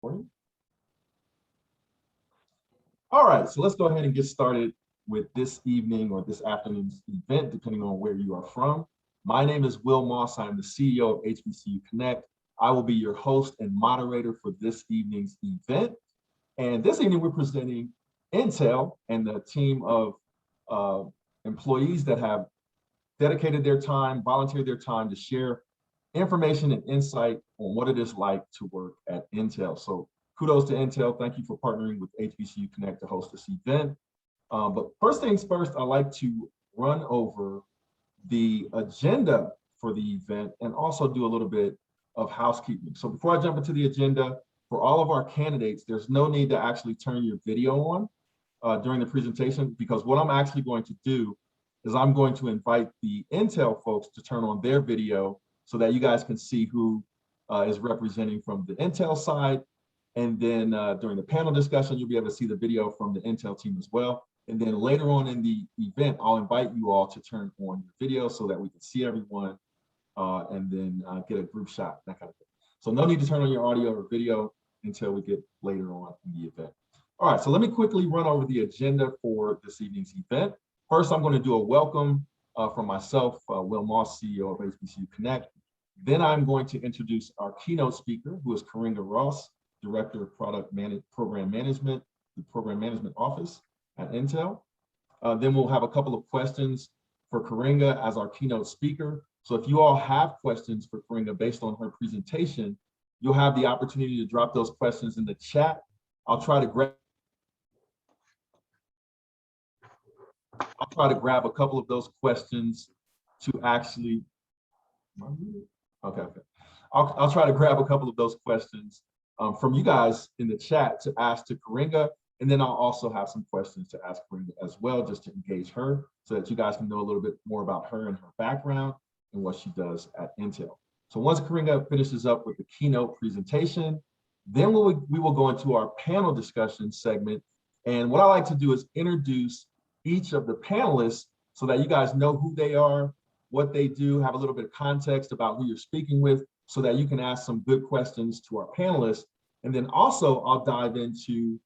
recording. All right, so let's go ahead and get started with this evening or this afternoon's event, depending on where you are from. My name is Will Moss. I'm the CEO of HBCU Connect. I will be your host and moderator for this evening's event. And this evening, we're presenting Intel and the team of employees that have dedicated their time, volunteered their time to share information and insight on what it is like to work at Intel. So kudos to Intel. Thank you for partnering with HBCU Connect to host this event. But first things first, I'd like to run over the agenda for the event and also do a little bit of housekeeping. So before I jump into the agenda, for all of our candidates, there's no need to actually turn your video on during the presentation, because what I'm actually going to do is I'm going to invite the Intel folks to turn on their video so that you guys can see who is representing from the Intel side. And then during the panel discussion, you'll be able to see the video from the Intel team as well. And then later on in the event, I'll invite you all to turn on your video so that we can see everyone and then get a group shot, that kind of thing. So no need to turn on your audio or video until we get later on in the event. All right, so let me quickly run over the agenda for this evening's event. First, I'm going to do a welcome from myself, Will Moss, CEO of HBCU Connect. Then I'm going to introduce our keynote speaker, who is Coringa Ross, Director of Program Management, the Program Management Office at Intel. Then we'll have a couple of questions for Coringa as our keynote speaker. So if you all have questions for Coringa based on her presentation, you'll have the opportunity to drop those questions in the chat. I'll try to grab a couple of those questions to actually, okay. I'll try to grab a couple of those questions from you guys in the chat to ask to Coringa, and then I'll also have some questions to ask Coringa as well, just to engage her so that you guys can know a little bit more about her and her background and what she does at Intel. So once Coringa finishes up with the keynote presentation, then we will go into our panel discussion segment. And what I like to do is introduce each of the panelists so that you guys know who they are, what they do, have a little bit of context about who you're speaking with so that you can ask some good questions to our panelists. And then also I'll dive into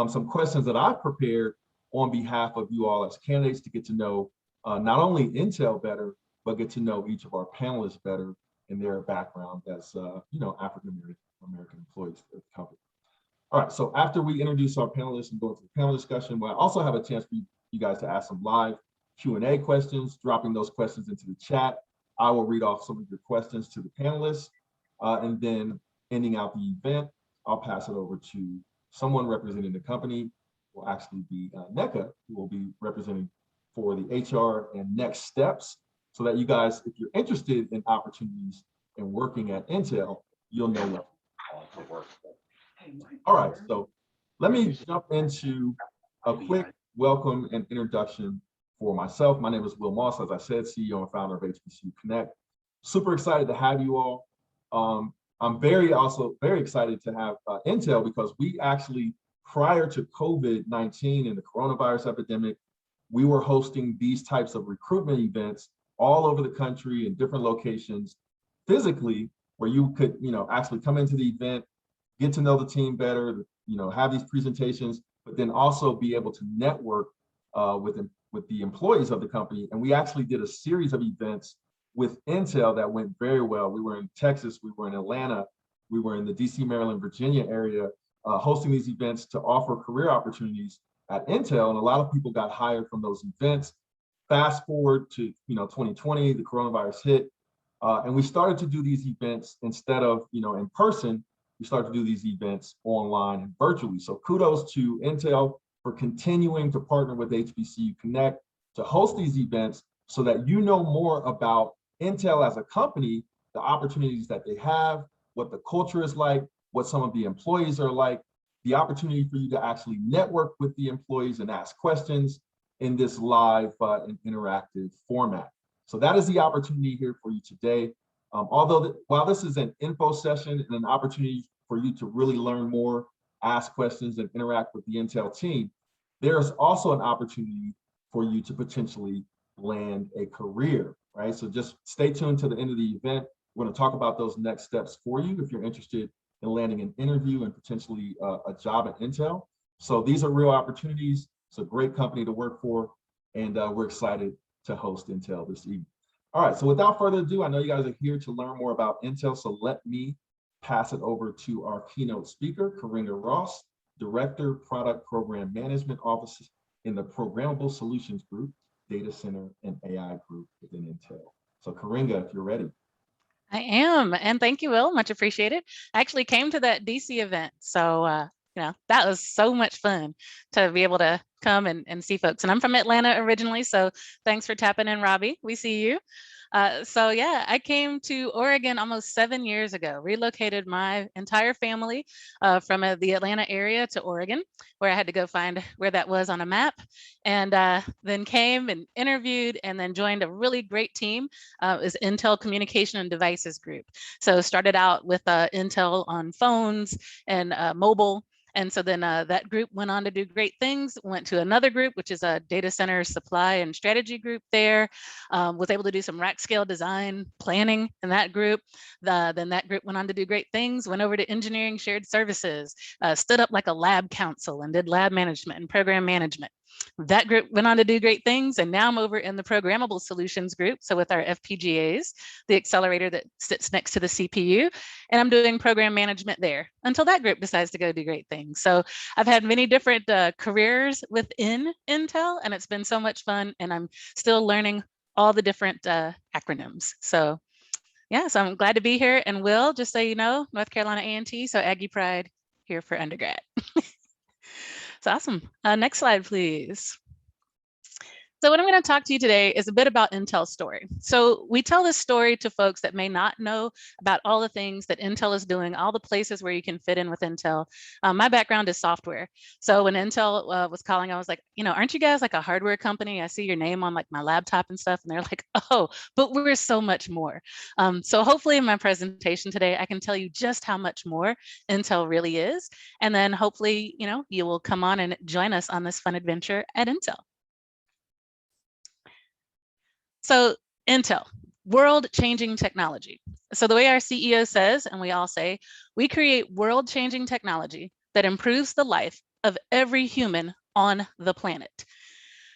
some questions that I've prepared on behalf of you all as candidates to get to know not only Intel better, but get to know each of our panelists better and their background as African-American employees of the company. All right, so after we introduce our panelists and go into the panel discussion, we'll also have a chance for you guys to ask some live Q&A questions, dropping those questions into the chat. I will read off some of your questions to the panelists, and then ending out the event, I'll pass it over to someone representing the company. Will actually be NECA, who will be representing for the HR and next steps, so that you guys, if you're interested in opportunities and working at Intel, you'll know what to work with. All right, so let me jump into a quick welcome and introduction for myself. My name is Will Moss, as I said, CEO and founder of HBCU Connect. Super excited to have you all. I'm also very excited to have Intel, because we actually, prior to COVID-19 and the coronavirus epidemic, we were hosting these types of recruitment events all over the country in different locations physically, where you could, actually come into the event, get to know the team better, have these presentations, but then also be able to network with the employees of the company. And we actually did a series of events with Intel that went very well. We were in Texas, we were in Atlanta, we were in the DC, Maryland, Virginia area, hosting these events to offer career opportunities at Intel. And a lot of people got hired from those events. Fast forward to 2020, the coronavirus hit, and we started to do these events instead of in person. We started to do these events online and virtually. So kudos to Intel for continuing to partner with HBCU Connect to host these events so that you know more about Intel as a company, the opportunities that they have, what the culture is like, what some of the employees are like, the opportunity for you to actually network with the employees and ask questions in this live and interactive format. So that is the opportunity here for you today. While this is an info session and an opportunity for you to really learn more, ask questions, and interact with the Intel team, there's also an opportunity for you to potentially land a career, right? So just stay tuned to the end of the event. We're going to talk about those next steps for you if you're interested and landing an interview and potentially a job at Intel. So these are real opportunities. It's a great company to work for, and we're excited to host Intel this evening. All right, so without further ado, I know you guys are here to learn more about Intel, so let me pass it over to our keynote speaker, Karinga Ross, Director, Product Program Management Office in the Programmable Solutions Group, Data Center, and AI Group within Intel. So Karinga, if you're ready. I am, and thank you, Will. Much appreciated. I actually came to that DC event, so that was so much fun to be able to come and see folks. And I'm from Atlanta originally, so thanks for tapping in, Robie. We see you. So yeah, I came to Oregon almost 7 years ago, relocated my entire family from the Atlanta area to Oregon, where I had to go find where that was on a map, and then came and interviewed and then joined a really great team. It was Intel Communication and Devices Group. So started out with Intel on phones and mobile. And so then that group went on to do great things, went to another group, which is a data center supply and strategy group there, was able to do some rack scale design planning in that group. Then that group went on to do great things, went over to engineering shared services, stood up like a lab council and did lab management and program management. That group went on to do great things, and now I'm over in the Programmable Solutions group. So with our FPGAs, the accelerator that sits next to the CPU, and I'm doing program management there until that group decides to go do great things. So I've had many different careers within Intel, and it's been so much fun, and I'm still learning all the different acronyms. So yeah, so I'm glad to be here. And Will, just so you know, North Carolina A&T, so Aggie Pride here for undergrad. It's awesome. Next slide, please. So what I'm going to talk to you today is a bit about Intel's story. So we tell this story to folks that may not know about all the things that Intel is doing, all the places where you can fit in with Intel. My background is software. So when Intel was calling, I was like, aren't you guys like a hardware company? I see your name on like my laptop and stuff. And they're like, oh, but we're so much more. So hopefully in my presentation today, I can tell you just how much more Intel really is. And then hopefully, you will come on and join us on this fun adventure at Intel. So Intel, world-changing technology. So the way our CEO says, and we all say, we create world-changing technology that improves the life of every human on the planet.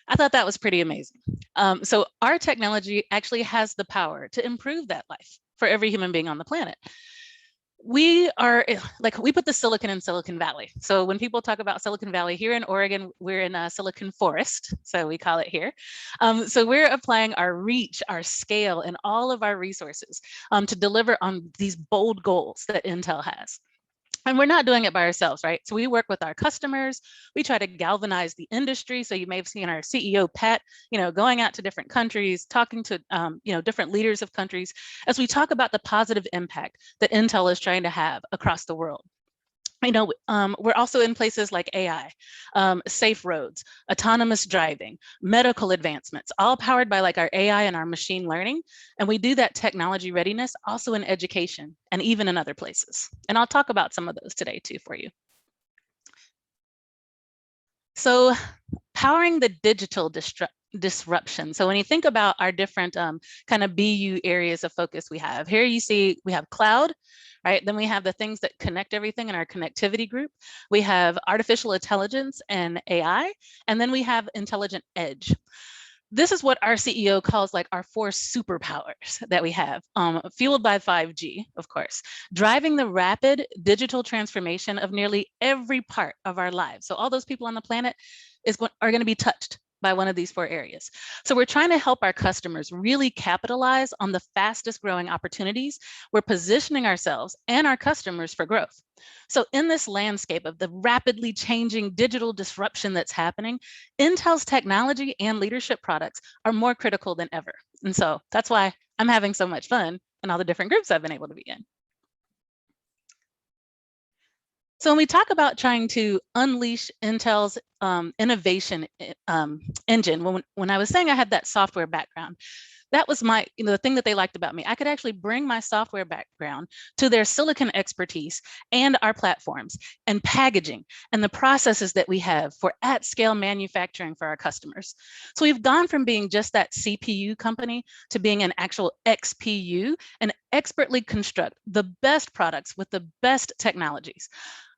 I thought that was pretty amazing. So our technology actually has the power to improve that life for every human being on the planet. We put the silicon in Silicon Valley. So when people talk about Silicon Valley here in Oregon, we're in a Silicon Forest, so we call it here. So we're applying our reach, our scale, and all of our resources to deliver on these bold goals that Intel has. And we're not doing it by ourselves, right? So we work with our customers. We try to galvanize the industry. So you may have seen our CEO, Pat, going out to different countries, talking to, different leaders of countries as we talk about the positive impact that Intel is trying to have across the world. We're also in places like AI, safe roads, autonomous driving, medical advancements, all powered by like our AI and our machine learning. And we do that technology readiness also in education and even in other places. And I'll talk about some of those today too for you. So powering the digital disruption. So when you think about our different kind of BU areas of focus we have, here you see we have cloud, right? Then we have the things that connect everything in our connectivity group. We have artificial intelligence and AI, and then we have intelligent edge. This is what our CEO calls like our 4 superpowers that we have, fueled by 5G, of course, driving the rapid digital transformation of nearly every part of our lives. So all those people on the planet are going to be touched by one of these 4 areas. So we're trying to help our customers really capitalize on the fastest growing opportunities. We're positioning ourselves and our customers for growth. So in this landscape of the rapidly changing digital disruption that's happening, Intel's technology and leadership products are more critical than ever. And so that's why I'm having so much fun in all the different groups I've been able to be in. So when we talk about trying to unleash Intel's innovation engine, when I was saying I had that software background, That was my, the thing that they liked about me. I could actually bring my software background to their silicon expertise and our platforms and packaging and the processes that we have for at scale manufacturing for our customers. So we've gone from being just that CPU company to being an actual XPU and expertly construct the best products with the best technologies.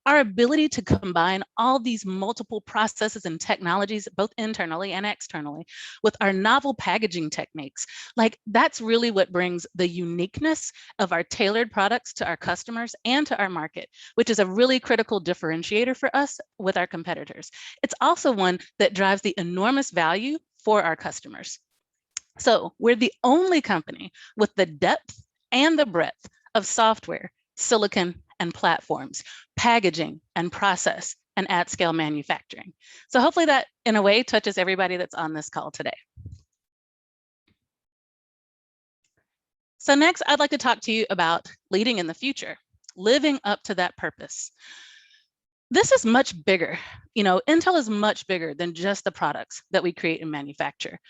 Our ability to combine all these multiple processes and technologies, both internally and externally, with our novel packaging techniques, like that's really what brings the uniqueness of our tailored products to our customers and to our market, which is a really critical differentiator for us with our competitors. It's also one that drives the enormous value for our customers. So we're the only company with the depth and the breadth of software, silicon, and platforms, packaging and process, and at-scale manufacturing. So hopefully that, in a way, touches everybody that's on this call today. So next, I'd like to talk to you about leading in the future, living up to that purpose. This is much bigger. Intel is much bigger than just the products that we create and manufacture.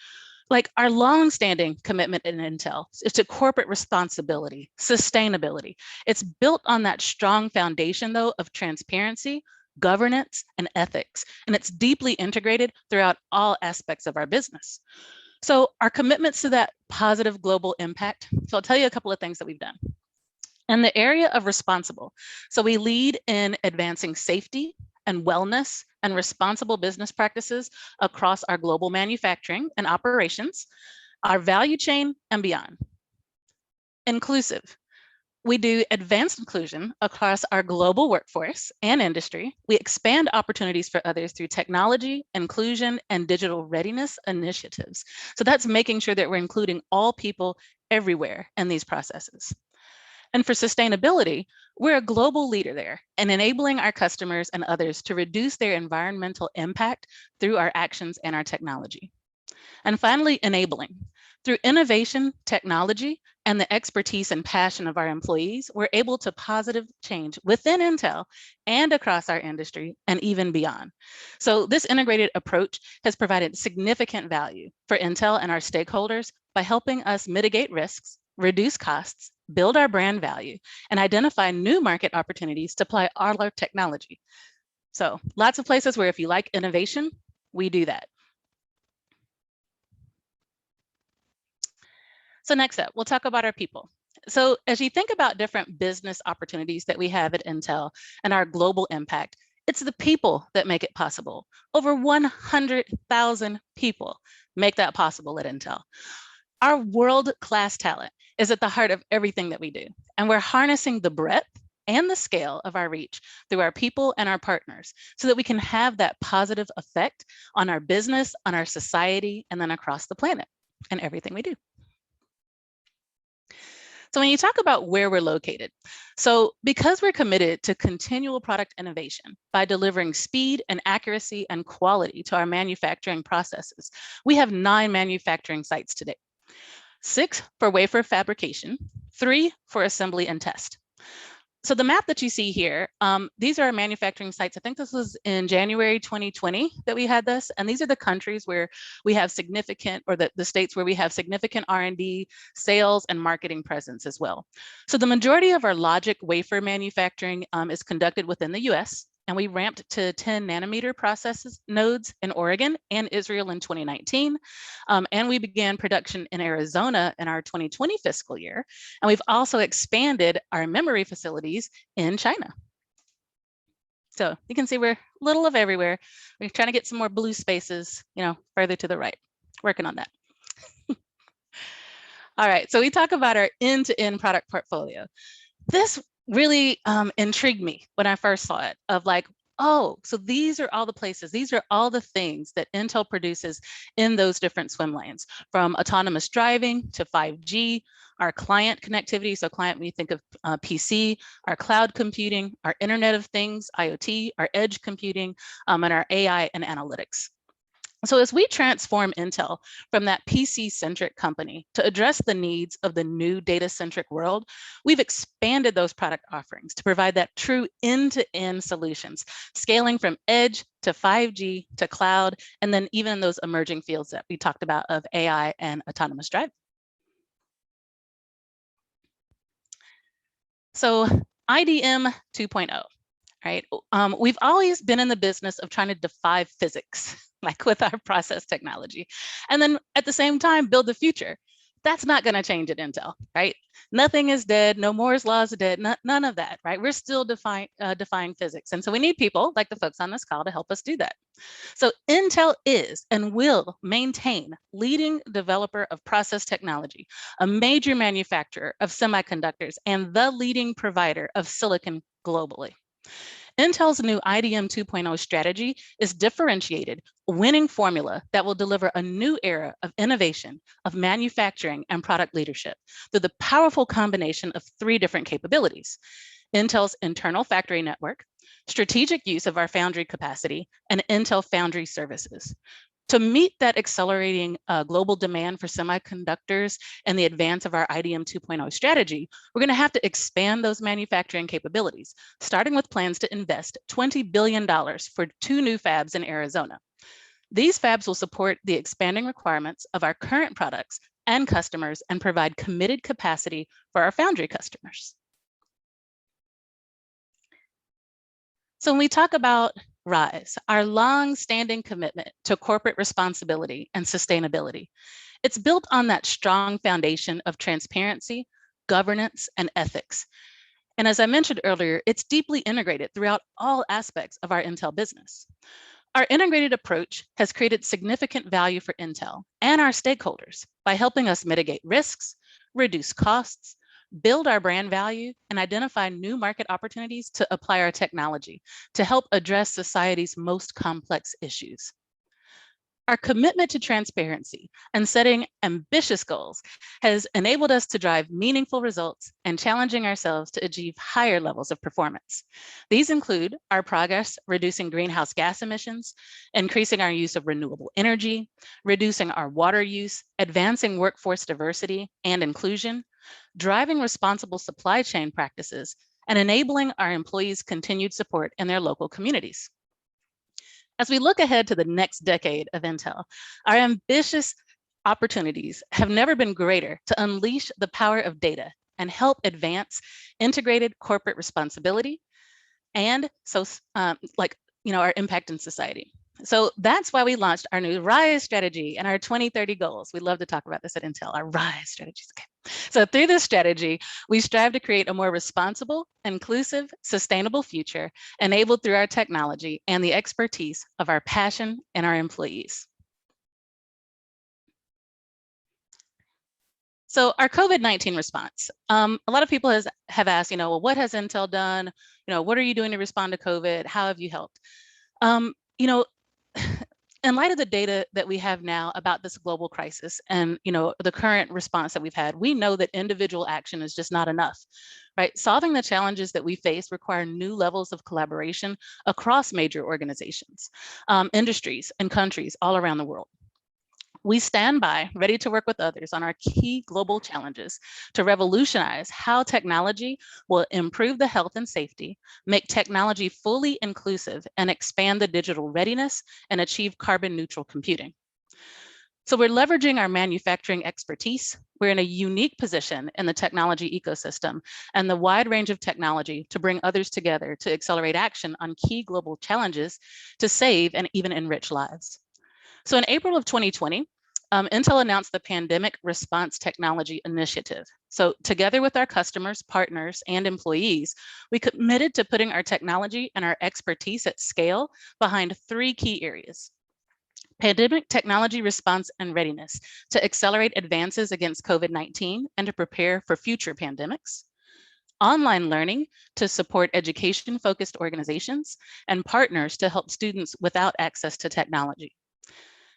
Like our long-standing commitment in Intel is to corporate responsibility, sustainability. It's built on that strong foundation, though, of transparency, governance, and ethics. And it's deeply integrated throughout all aspects of our business. So our commitments to that positive global impact. So I'll tell you a couple of things that we've done. In the area of responsible, so we lead in advancing safety and wellness and responsible business practices across our global manufacturing and operations, our value chain, and beyond. Inclusive. We do advanced inclusion across our global workforce and industry. We expand opportunities for others through technology, inclusion, and digital readiness initiatives. So that's making sure that we're including all people everywhere in these processes. And for sustainability, we're a global leader there and enabling our customers and others to reduce their environmental impact through our actions and our technology. And finally, enabling. Through innovation, technology, and the expertise and passion of our employees, we're able to positive change within Intel and across our industry and even beyond. So this integrated approach has provided significant value for Intel and our stakeholders by helping us mitigate risks, reduce costs, build our brand value, and identify new market opportunities to apply our technology. So lots of places where if you like innovation, we do that. So next up, we'll talk about our people. So as you think about different business opportunities that we have at Intel and our global impact, it's the people that make it possible. Over 100,000 people make that possible at Intel. Our world-class talent is at the heart of everything that we do, and we're harnessing the breadth and the scale of our reach through our people and our partners so that we can have that positive effect on our business, on our society, and then across the planet and everything we do. So when you talk about where we're located, so because we're committed to continual product innovation by delivering speed and accuracy and quality to our manufacturing processes, we have 9 manufacturing sites today. 6 for wafer fabrication, 3 for assembly and test. So the map that you see here, these are our manufacturing sites. I think this was in January 2020 that we had this, and these are the countries where we have significant, or the states where we have significant R&D, sales, and marketing presence as well. So the majority of our logic wafer manufacturing is conducted within the US, and we ramped to 10 nanometer processes nodes in Oregon and Israel in 2019. And we began production in Arizona in our 2020 fiscal year. And we've also expanded our memory facilities in China. So you can see we're a little of everywhere. We're trying to get some more blue spaces, further to the right, working on that. All right, so we talk about our end-to-end product portfolio. This really intrigued me when I first saw it, of like, oh, so these are all the places, these are all the things that Intel produces in those different swim lanes, from autonomous driving to 5G, our client connectivity, so client when you think of PC, our cloud computing, our Internet of Things, IoT, our edge computing, and our AI and analytics. So as we transform Intel from that PC-centric company to address the needs of the new data-centric world, we've expanded those product offerings to provide that true end-to-end solutions, scaling from edge to 5G to cloud, and then even those emerging fields that we talked about of AI and autonomous driving. So IDM 2.0. Right? We've always been in the business of trying to defy physics, like with our process technology, and then at the same time, build the future. That's not going to change at Intel, right? Nothing is dead. No Moore's law is dead. None of that, right? We're still defying physics. And so we need people like the folks on this call to help us do that. So Intel is and will maintain leading developer of process technology, a major manufacturer of semiconductors, and the leading provider of silicon globally. Intel's new IDM 2.0 strategy is differentiated, winning formula that will deliver a new era of innovation, of manufacturing and product leadership through the powerful combination of three different capabilities: Intel's internal factory network, strategic use of our foundry capacity, and Intel Foundry Services. To meet that accelerating global demand for semiconductors and the advance of our IDM 2.0 strategy, we're going to have to expand those manufacturing capabilities, starting with plans to invest $20 billion for 2 new fabs in Arizona. These fabs will support the expanding requirements of our current products and customers and provide committed capacity for our foundry customers. So when we talk about RISE, our long-standing commitment to corporate responsibility and sustainability, it's built on that strong foundation of transparency, governance, and ethics. And as I mentioned earlier, it's deeply integrated throughout all aspects of our Intel business. Our integrated approach has created significant value for Intel and our stakeholders by helping us mitigate risks, reduce costs, build our brand value, and identify new market opportunities to apply our technology to help address society's most complex issues. Our commitment to transparency and setting ambitious goals has enabled us to drive meaningful results and challenging ourselves to achieve higher levels of performance. These include our progress reducing greenhouse gas emissions, increasing our use of renewable energy, reducing our water use, advancing workforce diversity and inclusion, driving responsible supply chain practices, and enabling our employees' continued support in their local communities. As we look ahead to the next decade of Intel, our ambitious opportunities have never been greater to unleash the power of data and help advance integrated corporate responsibility and our impact in society. So that's why we launched our new RISE strategy and our 2030 goals. We love to talk about this at Intel, our RISE strategies. Okay. So through this strategy, we strive to create a more responsible, inclusive, sustainable future enabled through our technology and the expertise of our passion and our employees. So our COVID-19 response, a lot of people have asked, well, what has Intel done? What are you doing to respond to COVID? How have you helped? In light of the data that we have now about this global crisis and the current response that we've had, we know that individual action is just not enough, right? Solving the challenges that we face require new levels of collaboration across major organizations, industries, and countries all around the world. We stand by, ready to work with others on our key global challenges to revolutionize how technology will improve the health and safety, make technology fully inclusive, and expand the digital readiness and achieve carbon neutral computing. So we're leveraging our manufacturing expertise. We're in a unique position in the technology ecosystem and the wide range of technology to bring others together to accelerate action on key global challenges to save and even enrich lives. So in April of 2020, Intel announced the Pandemic Response Technology Initiative. So together with our customers, partners, and employees, we committed to putting our technology and our expertise at scale behind 3 key areas: pandemic technology response and readiness to accelerate advances against COVID-19 and to prepare for future pandemics; online learning to support education-focused organizations and partners to help students without access to technology;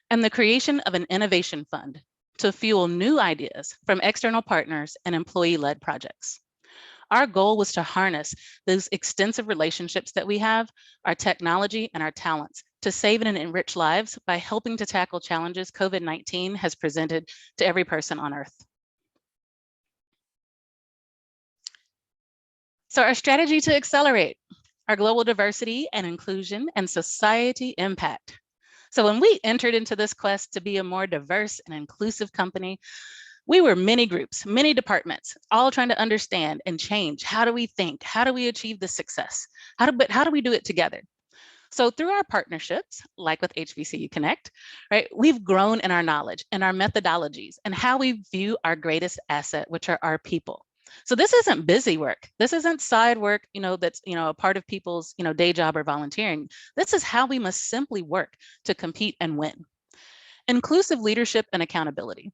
and the creation of an innovation fund to fuel new ideas from external partners and employee-led projects. Our goal was to harness those extensive relationships that we have, our technology and our talents to save and enrich lives by helping to tackle challenges COVID-19 has presented to every person on Earth. So our strategy to accelerate our global diversity and inclusion and society impact. So when we entered into this quest to be a more diverse and inclusive company, We were many groups, many departments, all trying to understand and change. How do we think? How do we achieve this success? But how do we do it together? So through our partnerships, like with HBCU Connect, right, we've grown in our knowledge and our methodologies and how we view our greatest asset, which are our people. So this isn't busy work. This isn't side work, that's, a part of people's, day job or volunteering. This is how we must simply work to compete and win. Inclusive leadership and accountability.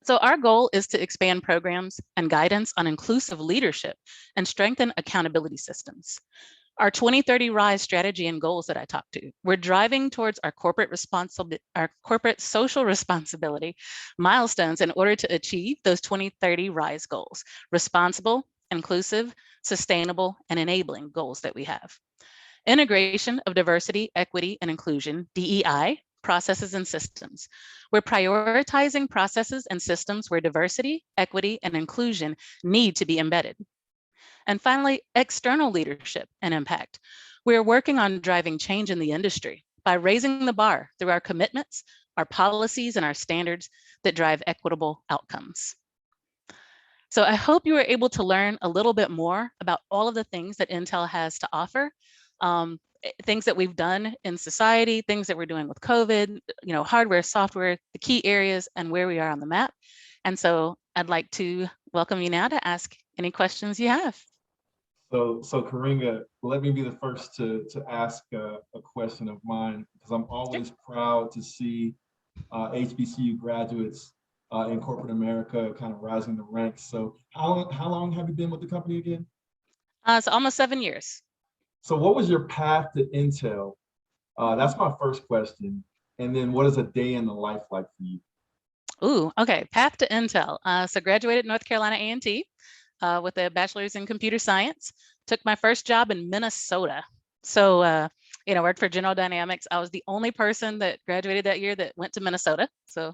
So our goal is to expand programs and guidance on inclusive leadership and strengthen accountability systems. Our 2030 RISE strategy and goals that I talked to, we're driving towards our corporate social responsibility milestones in order to achieve those 2030 RISE goals, responsible, inclusive, sustainable, and enabling goals that we have. Integration of diversity, equity, and inclusion, DEI, processes and systems. We're prioritizing processes and systems where diversity, equity, and inclusion need to be embedded. And finally, external leadership and impact. We're working on driving change in the industry by raising the bar through our commitments, our policies, and our standards that drive equitable outcomes. So I hope you were able to learn a little bit more about all of the things that Intel has to offer, things that we've done in society, things that we're doing with COVID, hardware, software, the key areas, and where we are on the map. And so I'd like to welcome you now to ask any questions you have. So Karinga, let me be the first to ask a question of mine, because I'm always proud to see HBCU graduates in corporate America kind of rising the ranks. So how long have you been with the company again? So almost 7 years. So what was your path to Intel? That's my first question. And then what is a day in the life like for you? Ooh, okay, path to Intel. So graduated North Carolina A&T. With a bachelor's in computer science, took my first job in Minnesota. So, worked for General Dynamics. I was the only person that graduated that year that went to Minnesota. So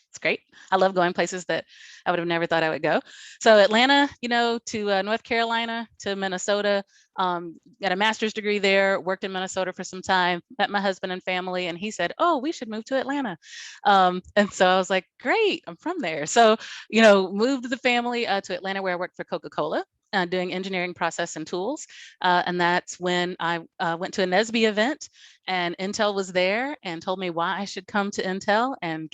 it's great. I love going places that I would have never thought I would go. So Atlanta, to North Carolina, to Minnesota, got a master's degree there, worked in Minnesota for some time, met my husband and family, and he said, oh, we should move to Atlanta. And so I was like, great, I'm from there. So, moved the family to Atlanta, where I worked for Coca-Cola. Doing engineering process and tools. And that's when I went to a NSBE event, and Intel was there and told me why I should come to Intel, and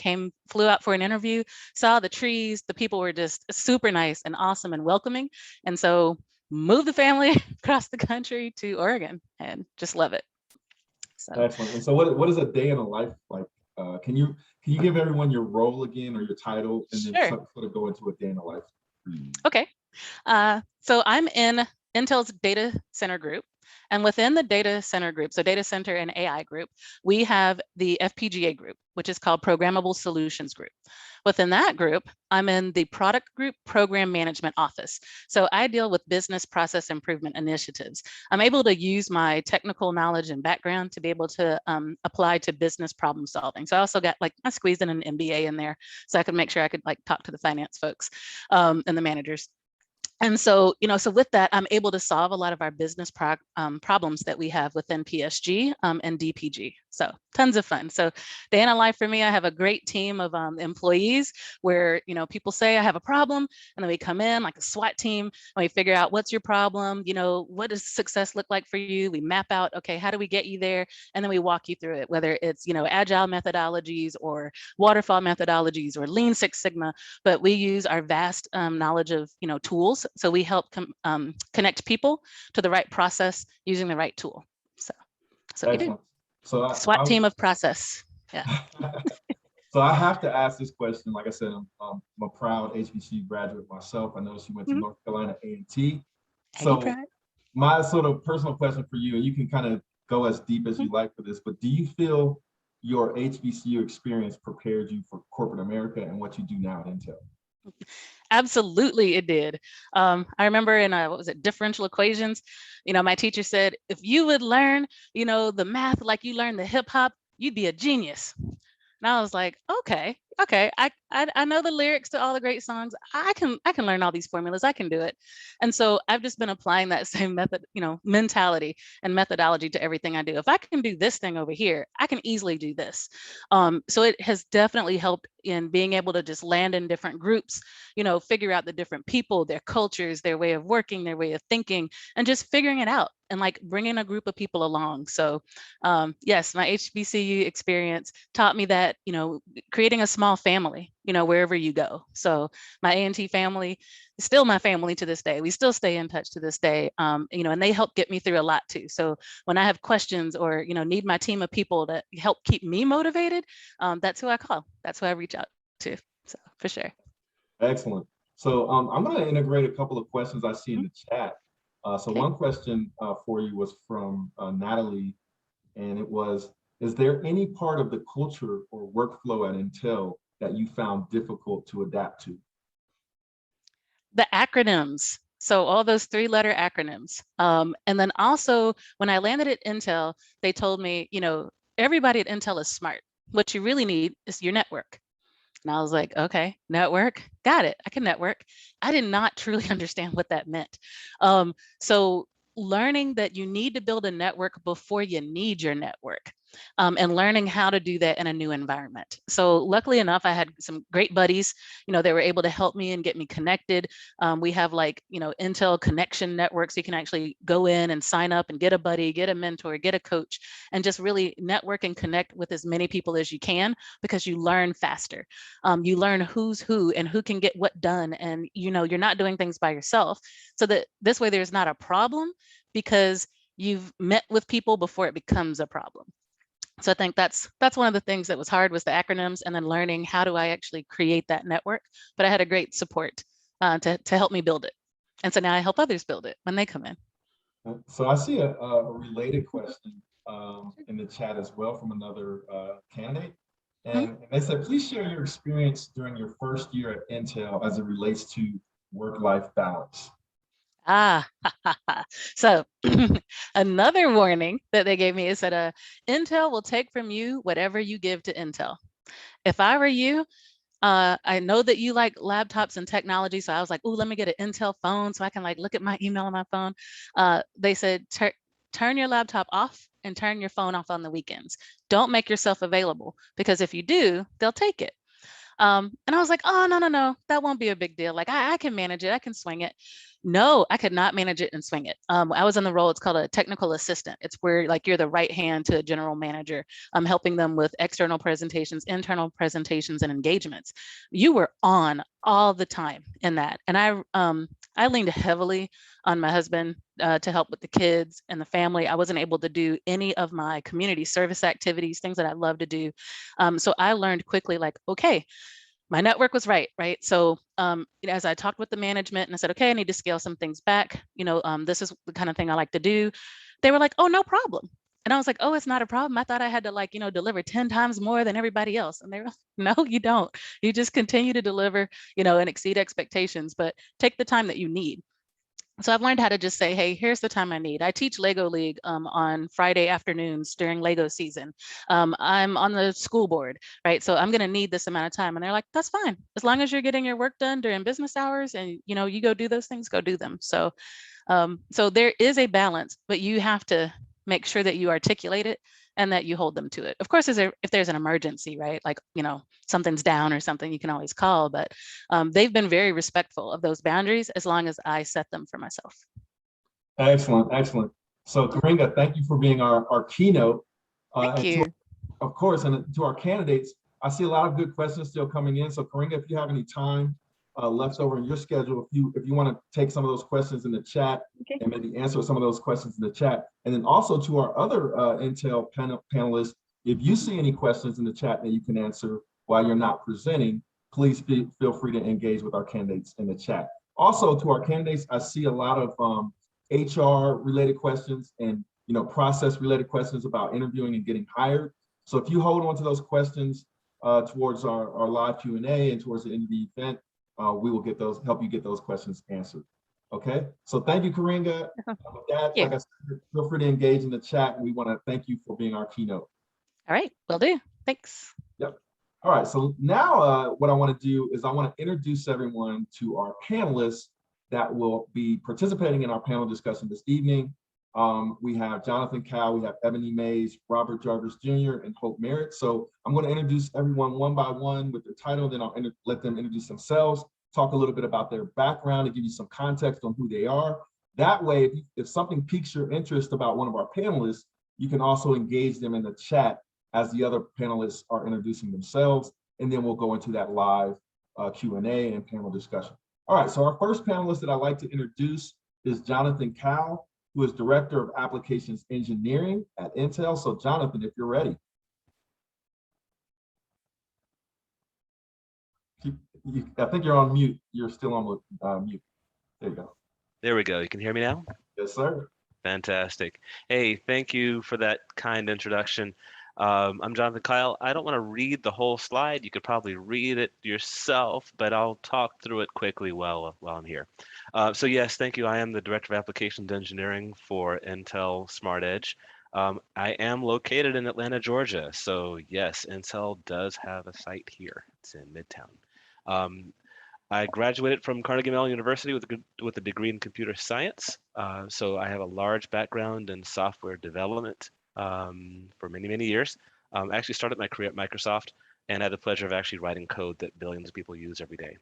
flew out for an interview, saw the trees, the people were just super nice and awesome and welcoming. And so moved the family across the country to Oregon and just love it. So. Excellent. And so what is a day in a life like? Can you give everyone your role again or your title, and then sort of go into a day in a life? Okay. So I'm in Intel's data center group, and within the data center group, so data center and AI group, we have the FPGA group, which is called Programmable Solutions Group. Within that group, I'm in the product group program management office. So I deal with business process improvement initiatives. I'm able to use my technical knowledge and background to be able to apply to business problem solving. So I also got I squeezed in an MBA in there so I could make sure I could talk to the finance folks and the managers. And so, so with that, I'm able to solve a lot of our business problems that we have within PSG and DPG. So tons of fun. So day in a life for me, I have a great team of employees where, people say I have a problem, and then we come in like a SWAT team and we figure out what's your problem, what does success look like for you? We map out, okay, how do we get you there? And then we walk you through it, whether it's, agile methodologies or waterfall methodologies or Lean Six Sigma, but we use our vast knowledge of, tools. So we help connect people to the right process using the right tool. So we do. So SWAT team of process. Yeah. So I have to ask this question. Like I said, I'm a proud HBCU graduate myself. I noticed you went to North Carolina A&T. So my sort of personal question for you, and you can kind of go as deep as you like for this, but do you feel your HBCU experience prepared you for corporate America and what you do now at Intel? Absolutely, it did. I remember in differential equations, my teacher said, if you would learn, the math like you learn the hip hop, you'd be a genius. And I was like, okay, okay, I know the lyrics to all the great songs. I can learn all these formulas. I can do it. And so I've just been applying that same method, mentality and methodology to everything I do. If I can do this thing over here, I can easily do this. So it has definitely helped in being able to just land in different groups, figure out the different people, their cultures, their way of working, their way of thinking, and just figuring it out and like bringing a group of people along. So yes, my HBCU experience taught me that, creating a small family, wherever you go. So my A&T family is still my family to this day. We still stay in touch to this day, and they help get me through a lot too. So when I have questions or, need my team of people to help keep me motivated, that's who I call. That's who I reach out to. So for sure. Excellent. So I'm going to integrate a couple of questions I see in the chat. So Okay. one question for you was from Natalie, and it was, is there any part of the culture or workflow at Intel that you found difficult to adapt to? The acronyms. So all those 3-letter acronyms. And then also when I landed at Intel, they told me, everybody at Intel is smart. What you really need is your network. And I was like, okay, network, got it. I can network. I did not truly understand what that meant. So learning that you need to build a network before you need your network, and learning how to do that in a new environment. So luckily enough, I had some great buddies, they were able to help me and get me connected. We have like, Intel connection networks. You can actually go in and sign up and get a buddy, get a mentor, get a coach, and just really network and connect with as many people as you can, because you learn faster. You learn who's who and who can get what done. And, you're not doing things by yourself. So that this way there's not a problem, because you've met with people before it becomes a problem. So I think that's one of the things that was hard, was the acronyms, and then learning how do I actually create that network. But I had a great support to help me build it. And so now I help others build it when they come in. So I see a related question in the chat as well from another candidate. And they said, please share your experience during your first year at Intel as it relates to work-life balance. Ah, so another warning that they gave me is that Intel will take from you whatever you give to Intel. If I were you, I know that you like laptops and technology, so I was like, oh, let me get an Intel phone so I can like look at my email on my phone. They said, turn your laptop off and turn your phone off on the weekends. Don't make yourself available, because if you do, they'll take it. And I was like, oh, no, that won't be a big deal. Like I can manage it. I can swing it. No, I could not manage it and swing it. I was in the role, it's called a technical assistant. It's where like you're the right hand to a general manager. I'm helping them with external presentations, internal presentations, and engagements. You were on all the time in that. And I leaned heavily on my husband to help with the kids and the family. I wasn't able to do any of my community service activities, things that I love to do. So I learned quickly, like, okay, my network was right. So as I talked with the management and I said, okay, I need to scale some things back. This is the kind of thing I like to do. They were like, oh, no problem. And I was like, oh, it's not a problem. I thought I had to like, deliver 10 times more than everybody else. And they were like, no, you don't. You just continue to deliver, and exceed expectations, but take the time that you need. So I've learned how to just say, hey, here's the time I need. I teach Lego League on Friday afternoons during Lego season. I'm on the school board, right? So I'm going to need this amount of time. And they're like, that's fine. As long as you're getting your work done during business hours and, you go do those things, go do them. So there is a balance, but you have to make sure that you articulate it and that you hold them to it. Of course, if there's an emergency, right? Like, something's down or something, you can always call, but they've been very respectful of those boundaries as long as I set them for myself. Excellent, excellent. So Karinga, thank you for being our keynote. Thank you. Of course, and to our candidates, I see a lot of good questions still coming in. So Karinga, if you have any time left over in your schedule, if you want to take some of those questions in the chat, okay, and maybe answer some of those questions in the chat. And then also to our other Intel panelists, if you see any questions in the chat that you can answer while you're not presenting, please feel free to engage with our candidates in the chat. Also to our candidates, I see a lot of HR related questions and process related questions about interviewing and getting hired. So if you hold on to those questions towards our live Q&A and towards the end of the event, we will help you get those questions answered. Okay, so thank you, Karinga. With that, like I said, feel free to engage in the chat. We want to thank you for being our keynote. All right, will do. Thanks. Yep. All right, so now what I want to do is I want to introduce everyone to our panelists that will be participating in our panel discussion this evening. We have Jonathan Cowell, we have Ebony Mays, Robert Jarvis Jr., and Hope Merritt. So I'm going to introduce everyone one by one with their title, then I'll let them introduce themselves, talk a little bit about their background and give you some context on who they are. That way, if something piques your interest about one of our panelists, you can also engage them in the chat as the other panelists are introducing themselves, and then we'll go into that live Q&A and panel discussion. All right, so our first panelist that I'd like to introduce is Jonathan Cowell, who is Director of Applications Engineering at Intel. So Jonathan, if you're ready. I think you're on mute. You're still on mute. There you go. There we go. You can hear me now? Yes, sir. Fantastic. Hey, thank you for that kind introduction. I'm Jonathan Kyle. I don't want to read the whole slide. You could probably read it yourself, but I'll talk through it quickly while I'm here. So yes, thank you. I am the Director of Applications Engineering for Intel Smart Edge. I am located in Atlanta, Georgia. So yes, Intel does have a site here. It's in Midtown. I graduated from Carnegie Mellon University with a degree in computer science. So I have a large background in software development for many, many years. I actually started my career at Microsoft and had the pleasure of actually writing code that billions of people use every day.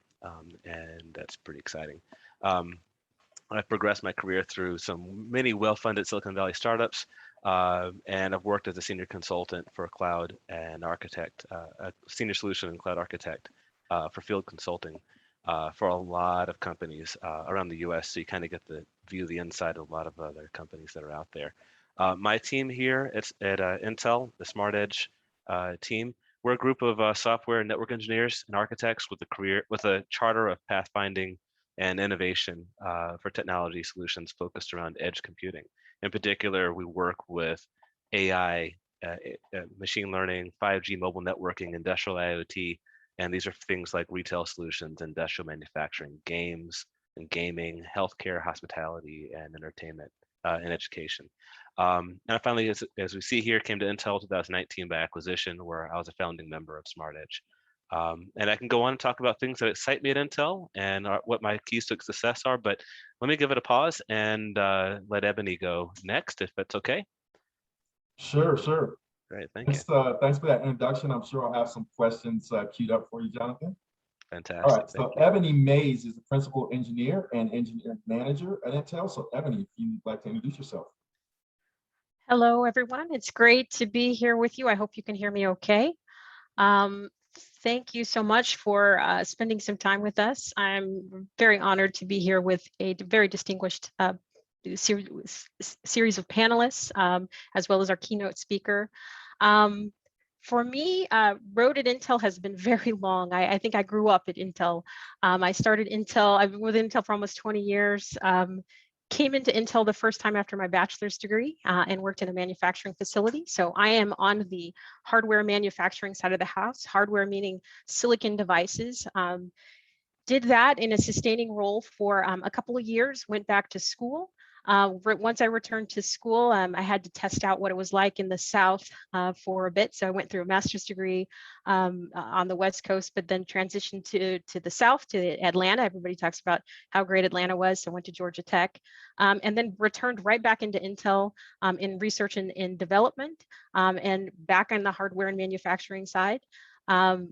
And that's pretty exciting. I've progressed my career through many well-funded Silicon Valley startups, and I've worked as a senior consultant for a cloud and architect, a senior solution and cloud architect for field consulting. For a lot of companies around the US, so you kind of get the view the inside of a lot of other companies that are out there. My team here at Intel, the Smart Edge team, we're a group of software and network engineers and architects with a charter of pathfinding and innovation for technology solutions focused around edge computing. In particular, we work with AI, machine learning, 5G mobile networking, industrial IoT, and these are things like retail solutions, industrial manufacturing, games and gaming, healthcare, hospitality, and entertainment and education. And I finally, as we see here, came to Intel 2019 by acquisition, where I was a founding member of Smart Edge. And I can go on and talk about things that excite me at Intel and what my keys to success are, but let me give it a pause and let Ebony go next, if that's okay. Sure, sure. Great, thank you. Thanks for that introduction. I'm sure I'll have some questions queued up for you, Jonathan. Fantastic. All right, so Ebony Mays is the Principal Engineer and Engineering Manager at Intel. So Ebony, if you'd like to introduce yourself. Hello, everyone. It's great to be here with you. I hope you can hear me okay. Thank you so much for spending some time with us. I'm very honored to be here with a very distinguished series of panelists, as well as our keynote speaker. For me, road at Intel has been very long. I think I grew up at Intel. I started Intel, I've been with Intel for almost 20 years. Came into Intel the first time after my bachelor's degree and worked in a manufacturing facility. So I am on the hardware manufacturing side of the house, hardware meaning silicon devices. Did that in a sustaining role for a couple of years, went back to school. Once I returned to school, I had to test out what it was like in the South for a bit. So I went through a master's degree on the West Coast, but then transitioned to the South, to Atlanta. Everybody talks about how great Atlanta was. So I went to Georgia Tech and then returned right back into Intel in research and in development and back on the hardware and manufacturing side.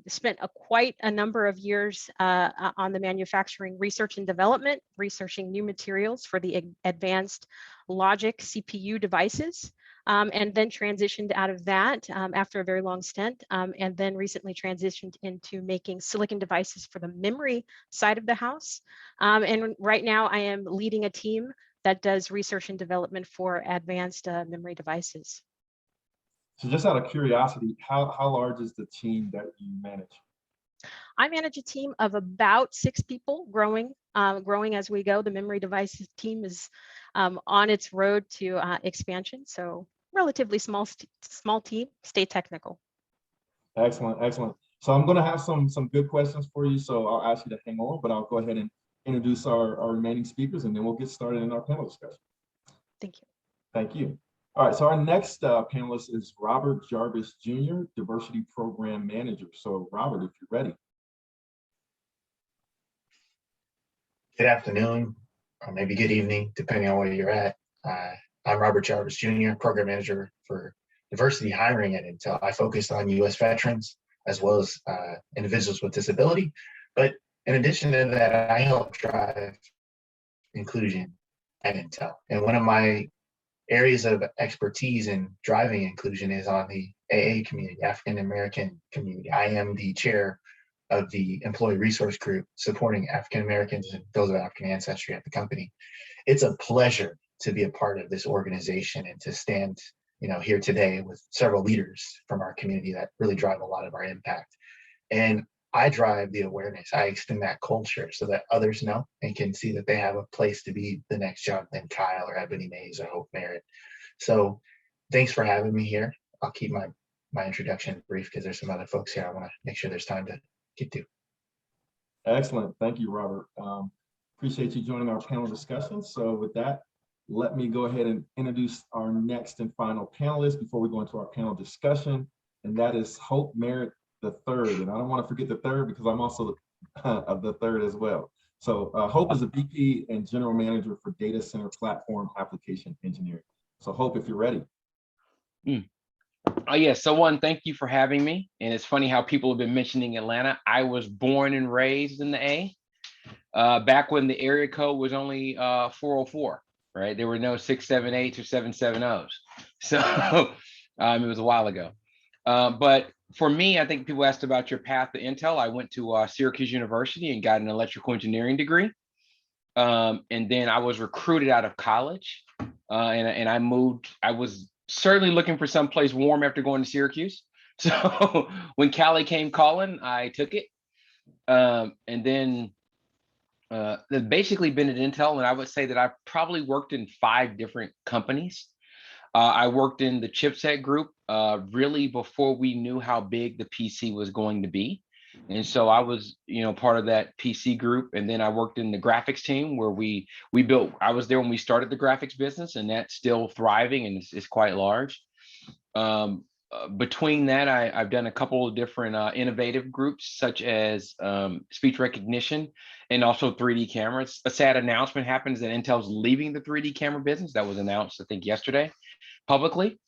Spent quite a number of years on the manufacturing research and development, researching new materials for the advanced logic CPU devices, and then transitioned out of that after a very long stint, and then recently transitioned into making silicon devices for the memory side of the house. And right now I am leading a team that does research and development for advanced memory devices. So just out of curiosity, how large is the team that you manage? I manage a team of about 6 people, growing as we go. The memory devices team is on its road to expansion. So relatively small team, stay technical. Excellent, excellent. So I'm going to have some good questions for you. So I'll ask you to hang on, but I'll go ahead and introduce our remaining speakers, and then we'll get started in our panel discussion. Thank you. Thank you. All right, so our next panelist is Robert Jarvis Jr., Diversity Program Manager. So Robert, if you're ready. Good afternoon, or maybe good evening, depending on where you're at. I'm Robert Jarvis Jr., Program Manager for Diversity Hiring at Intel. I focus on U.S. veterans as well as individuals with disability. But in addition to that, I help drive inclusion at Intel. And one of my areas of expertise in driving inclusion is on the AA community, African American community. I am the chair of the employee resource group supporting African Americans and those of African ancestry at the company. It's a pleasure to be a part of this organization and to stand, here today with several leaders from our community that really drive a lot of our impact. And I drive the awareness. I extend that culture so that others know and can see that they have a place to be the next Jonathan Kyle or Ebony Mays or Hope Merritt. So thanks for having me here. I'll keep my introduction brief because there's some other folks here I want to make sure there's time to get to. Excellent. Thank you, Robert. Appreciate you joining our panel discussion. So with that, let me go ahead and introduce our next and final panelist before we go into our panel discussion, and that is Hope Merritt the third. And I don't want to forget the third because I'm also of the third as well. So Hope is a VP and General Manager for Data Center Platform Application Engineering. So Hope, if you're ready. Oh yeah, so one, thank you for having me. And it's funny how people have been mentioning Atlanta. I was born and raised in the A, back when the area code was only 404, right? There were no 678s or 770s. So it was a while ago. But for me, I think people asked about your path to Intel. I went to Syracuse University and got an electrical engineering degree. And then I was recruited out of college and I moved. I was certainly looking for someplace warm after going to Syracuse. So when Cali came calling, I took it. And then I've basically been at Intel, and I would say that I've probably worked in 5 different companies. I worked in the chipset group really before we knew how big the PC was going to be. And so I was, part of that PC group. And then I worked in the graphics team where we built, I was there when we started the graphics business, and that's still thriving and it's quite large. Between that, I've done a couple of different innovative groups, such as speech recognition and also 3D cameras. A sad announcement happens that Intel's leaving the 3D camera business. That was announced, I think, yesterday publicly.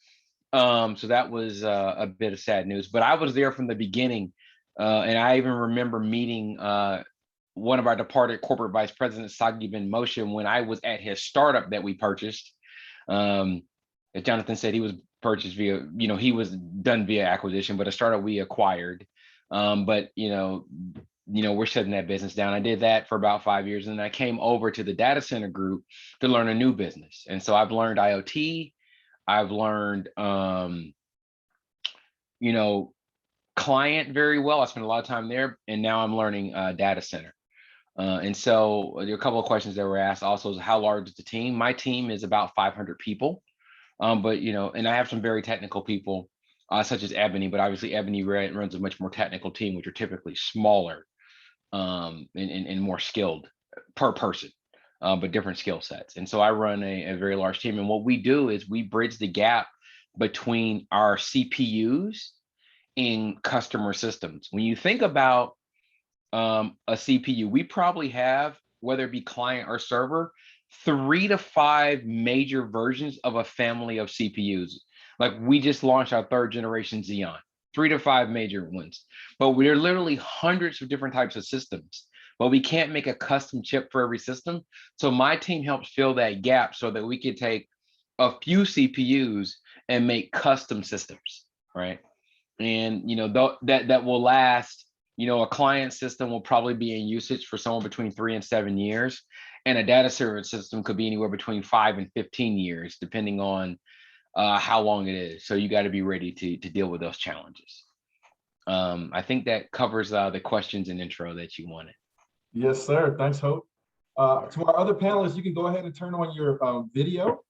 So that was a bit of sad news, but I was there from the beginning. And I even remember meeting one of our departed corporate vice presidents, Sagi Ben Moshe, when I was at his startup that we purchased. As Jonathan said, he was purchased via, he was done via acquisition, but a startup we acquired. But we're shutting that business down. I did that for about 5 years, and then I came over to the data center group to learn a new business. And so I've learned IoT, I've learned, client very well. I spent a lot of time there, and now I'm learning data center. And so there are a couple of questions that were asked also is how large is the team? My team is about 500 people, but and I have some very technical people such as Ebony, but obviously Ebony runs a much more technical team, which are typically smaller and more skilled per person, but different skill sets. And so I run a very large team. And what we do is we bridge the gap between our CPUs in customer systems. When you think about a CPU, we probably have, whether it be client or server, 3 to 5 major versions of a family of CPUs. Like we just launched our 3rd generation Xeon, 3 to 5 major ones, but we're literally hundreds of different types of systems, but we can't make a custom chip for every system. So my team helps fill that gap so that we could take a few CPUs and make custom systems, right? And that will last. A client system will probably be in usage for somewhere between 3 and 7 years, and a data server system could be anywhere between 5 and 15 years, depending on how long it is. So you got to be ready to deal with those challenges. I think that covers the questions and intro that you wanted. Yes, sir. Thanks, Hope. To our other panelists, you can go ahead and turn on your video,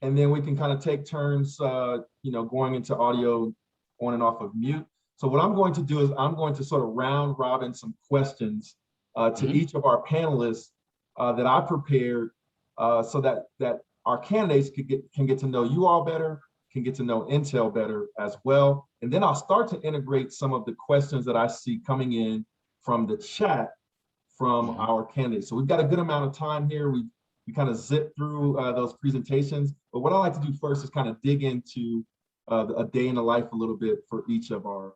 and then we can kind of take turns, going into audio on and off of mute. So what I'm going to do is I'm going to sort of round robin some questions to each of our panelists that I prepared so that our candidates can get to know you all better, can get to know Intel better as well. And then I'll start to integrate some of the questions that I see coming in from the chat from our candidates. So we've got a good amount of time here. We kind of zip through those presentations. But what I like to do first is kind of dig into a day in the life a little bit for each of our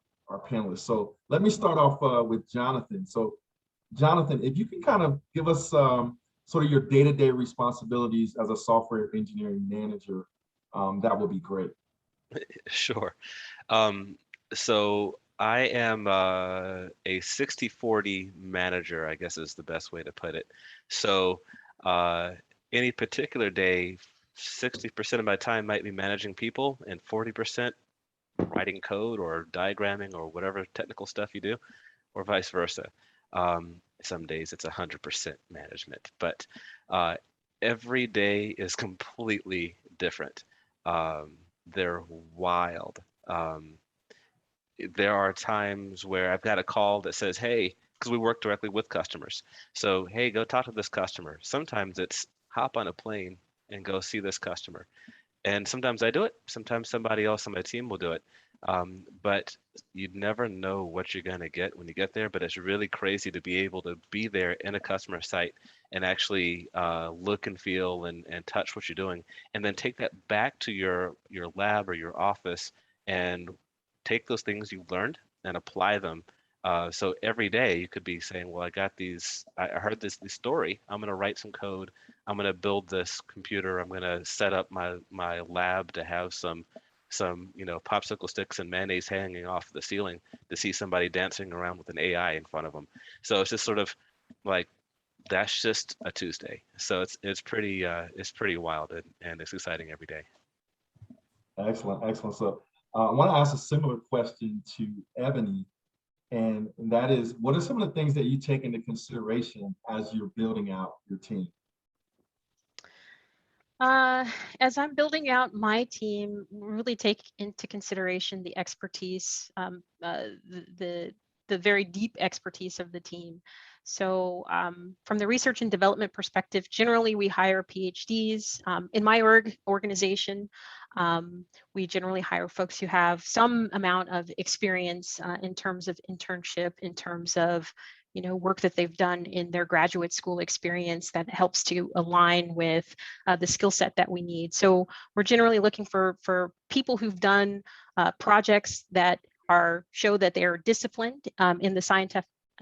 panelists. So let me start off with Jonathan. So Jonathan, if you can kind of give us sort of your day-to-day responsibilities as a software engineering manager, that would be great. Sure. So I am a 60-40 manager, I guess is the best way to put it. So any particular day, 60% of my time might be managing people and 40% writing code or diagramming or whatever technical stuff you do, or vice versa. Some days it's 100% management, but every day is completely different. They're wild. There are times where I've got a call that says, hey, because we work directly with customers. So, hey, go talk to this customer. Sometimes it's hop on a plane and go see this customer. And sometimes I do it. Sometimes somebody else on my team will do it. But you never know what you're going to get when you get there. But it's really crazy to be able to be there in a customer site and actually look and feel and touch what you're doing, and then take that back to your lab or your office and take those things you've learned and apply them. So every day you could be saying, well, I heard this story. I'm going to write some code. I'm going to build this computer. I'm going to set up my lab to have some popsicle sticks and mayonnaise hanging off the ceiling to see somebody dancing around with an AI in front of them. So it's just sort of like, that's just a Tuesday. So it's pretty wild and it's exciting every day. Excellent, excellent. So I want to ask a similar question to Ebony, and that is, what are some of the things that you take into consideration as you're building out your team? As I'm building out my team, really take into consideration the expertise, the very deep expertise of the team. So from the research and development perspective, generally we hire PhDs. In my organization, we generally hire folks who have some amount of experience in terms of internship, in terms of work that they've done in their graduate school experience that helps to align with the skill set that we need. So we're generally looking for people who've done projects that show that they are disciplined in the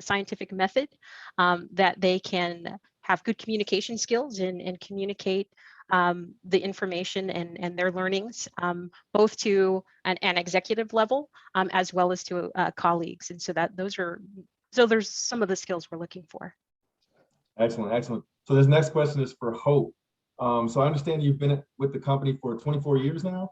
scientific method, that they can have good communication skills and communicate the information and their learnings, both to an executive level as well as to colleagues. And so there's some of the skills we're looking for. Excellent, excellent. So this next question is for Hope. So I understand you've been with the company for 24 years now?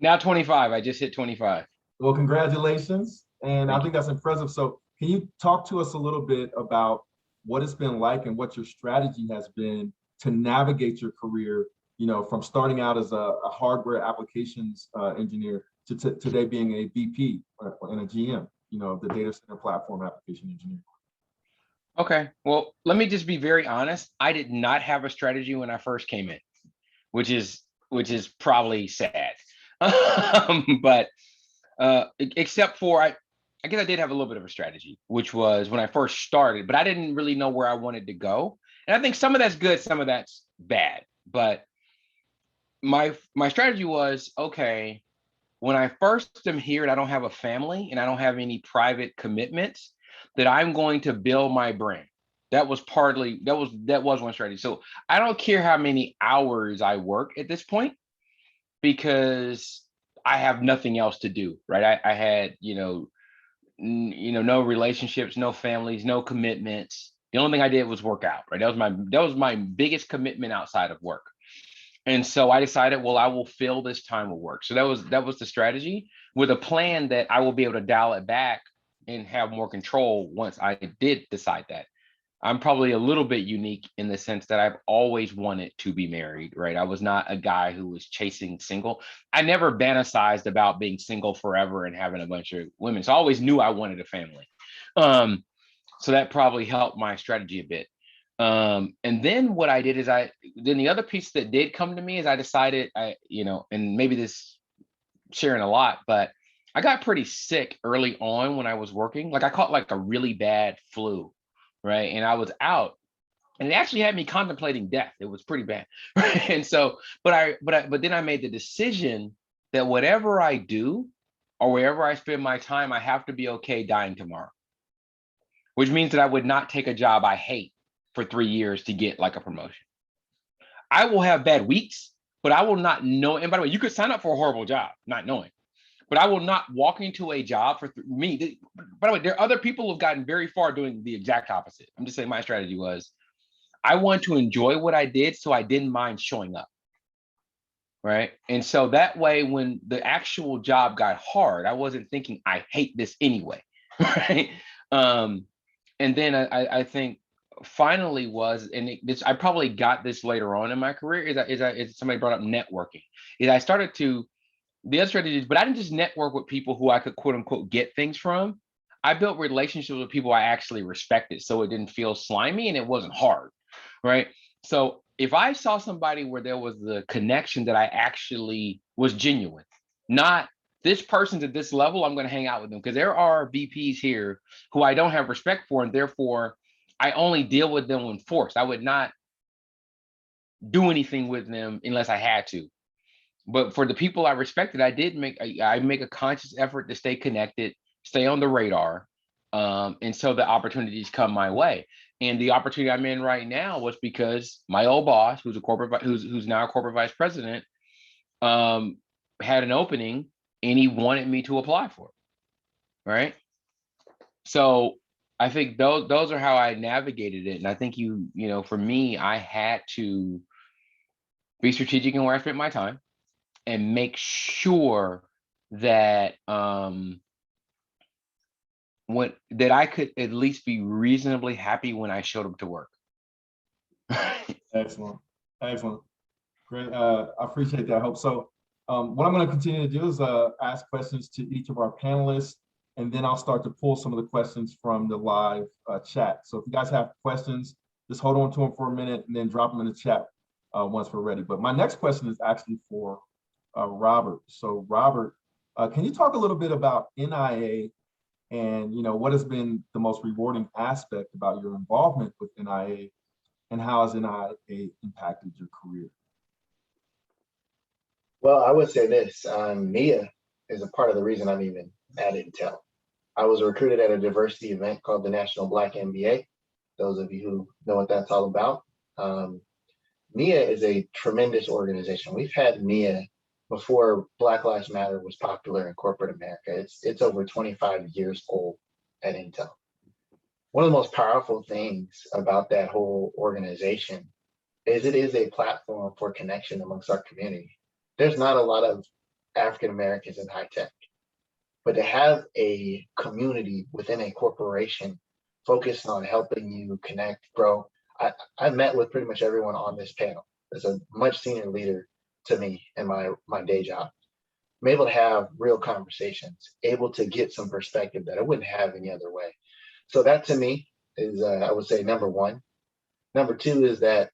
Now 25, I just hit 25. Well, congratulations. And I think that's impressive. So can you talk to us a little bit about what it's been like and what your strategy has been to navigate your career, from starting out as a hardware applications engineer to today being a VP and a GM, the data center platform application engineer? Okay, well, let me just be very honest. I did not have a strategy when I first came in, which is probably sad. But except for I guess I did have a little bit of a strategy, which was when I first started, but I didn't really know where I wanted to go. And I think some of that's good, some of that's bad. But my strategy was, okay, when I first am here and I don't have a family and I don't have any private commitments, that I'm going to build my brand. That was one strategy. So I don't care how many hours I work at this point, because I have nothing else to do, right? I had, no relationships, no families, no commitments. The only thing I did was work out, right? That was my biggest commitment outside of work. And so I decided, well, I will fill this time with work. So that was the strategy, with a plan that I will be able to dial it back and have more control once I did decide that. I'm probably a little bit unique in the sense that I've always wanted to be married, right? I was not a guy who was chasing single. I never fantasized about being single forever and having a bunch of women. So I always knew I wanted a family. So that probably helped my strategy a bit. And then what I did is then the other piece that did come to me is I decided and maybe this sharing a lot, but I got pretty sick early on when I was working. Like I caught like a really bad flu, right? And I was out, and it actually had me contemplating death. It was pretty bad. Right? And so, but then I made the decision that whatever I do or wherever I spend my time, I have to be okay dying tomorrow, which means that I would not take a job I hate for 3 years to get like a promotion. I will have bad weeks, but I will not know. And by the way, you could sign up for a horrible job, not knowing, but I will not walk into a job for me. By the way, there are other people who've gotten very far doing the exact opposite. I'm just saying my strategy was I wanted to enjoy what I did, so I didn't mind showing up. Right. And so that way, when the actual job got hard, I wasn't thinking I hate this anyway. Right. And then I think finally was, and I probably got this later on in my career, is somebody brought up networking. Is I started to, the other strategies, but I didn't just network with people who I could quote unquote get things from. I built relationships with people I actually respected, so it didn't feel slimy and it wasn't hard. Right. So if I saw somebody where there was the connection that I actually was genuine, not this person's at this level, I'm going to hang out with them, because there are VPs here who I don't have respect for, and therefore I only deal with them when forced. I would not do anything with them unless I had to. But for the people I respected, I make a conscious effort to stay connected, stay on the radar. And so the opportunities come my way. And the opportunity I'm in right now was because my old boss, who's now a corporate vice president, had an opening and he wanted me to apply for it. Right. So I think those are how I navigated it. And I think for me, I had to be strategic in where I spent my time and make sure that that I could at least be reasonably happy when I showed up to work. Excellent. Great. I appreciate that, Hope. So what I'm going to continue to do is ask questions to each of our panelists, and then I'll start to pull some of the questions from the live chat. So if you guys have questions, just hold on to them for a minute and then drop them in the chat once we're ready. But my next question is actually for Robert. So Robert, can you talk a little bit about NIA and what has been the most rewarding aspect about your involvement with NIA, and how has NIA impacted your career? Well, I would say this, NIA is a part of the reason I'm even at Intel. I was recruited at a diversity event called the National Black MBA. Those of you who know what that's all about. NIA is a tremendous organization. We've had NIA before Black Lives Matter was popular in corporate America. It's over 25 years old at Intel. One of the most powerful things about that whole organization is it is a platform for connection amongst our community. There's not a lot of African Americans in high tech, but to have a community within a corporation focused on helping you connect, grow. I met with pretty much everyone on this panel. There's a much senior leader to me in my day job. I'm able to have real conversations, able to get some perspective that I wouldn't have any other way. So that to me is, I would say, number one. Number two is that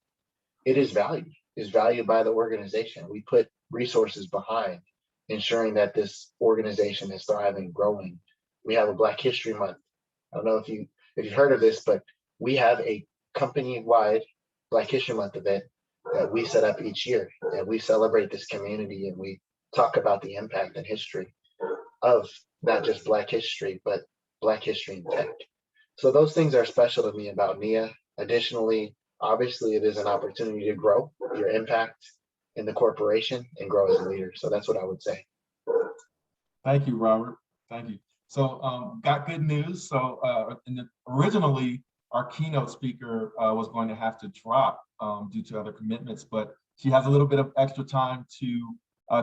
it is valued by the organization. We put resources behind ensuring that this organization is thriving, growing. We have a Black History Month. I don't know if you've heard of this, but we have a company-wide Black History Month event that we set up each year, and we celebrate this community and we talk about the impact and history of not just Black history, but Black history in tech. So those things are special to me about NIA. Additionally, obviously, it is an opportunity to grow your impact in the corporation and grow as a leader. So that's what I would say. Thank you, Robert. Thank you. So got good news. So originally, our keynote speaker was going to have to drop due to other commitments, but she has a little bit of extra time to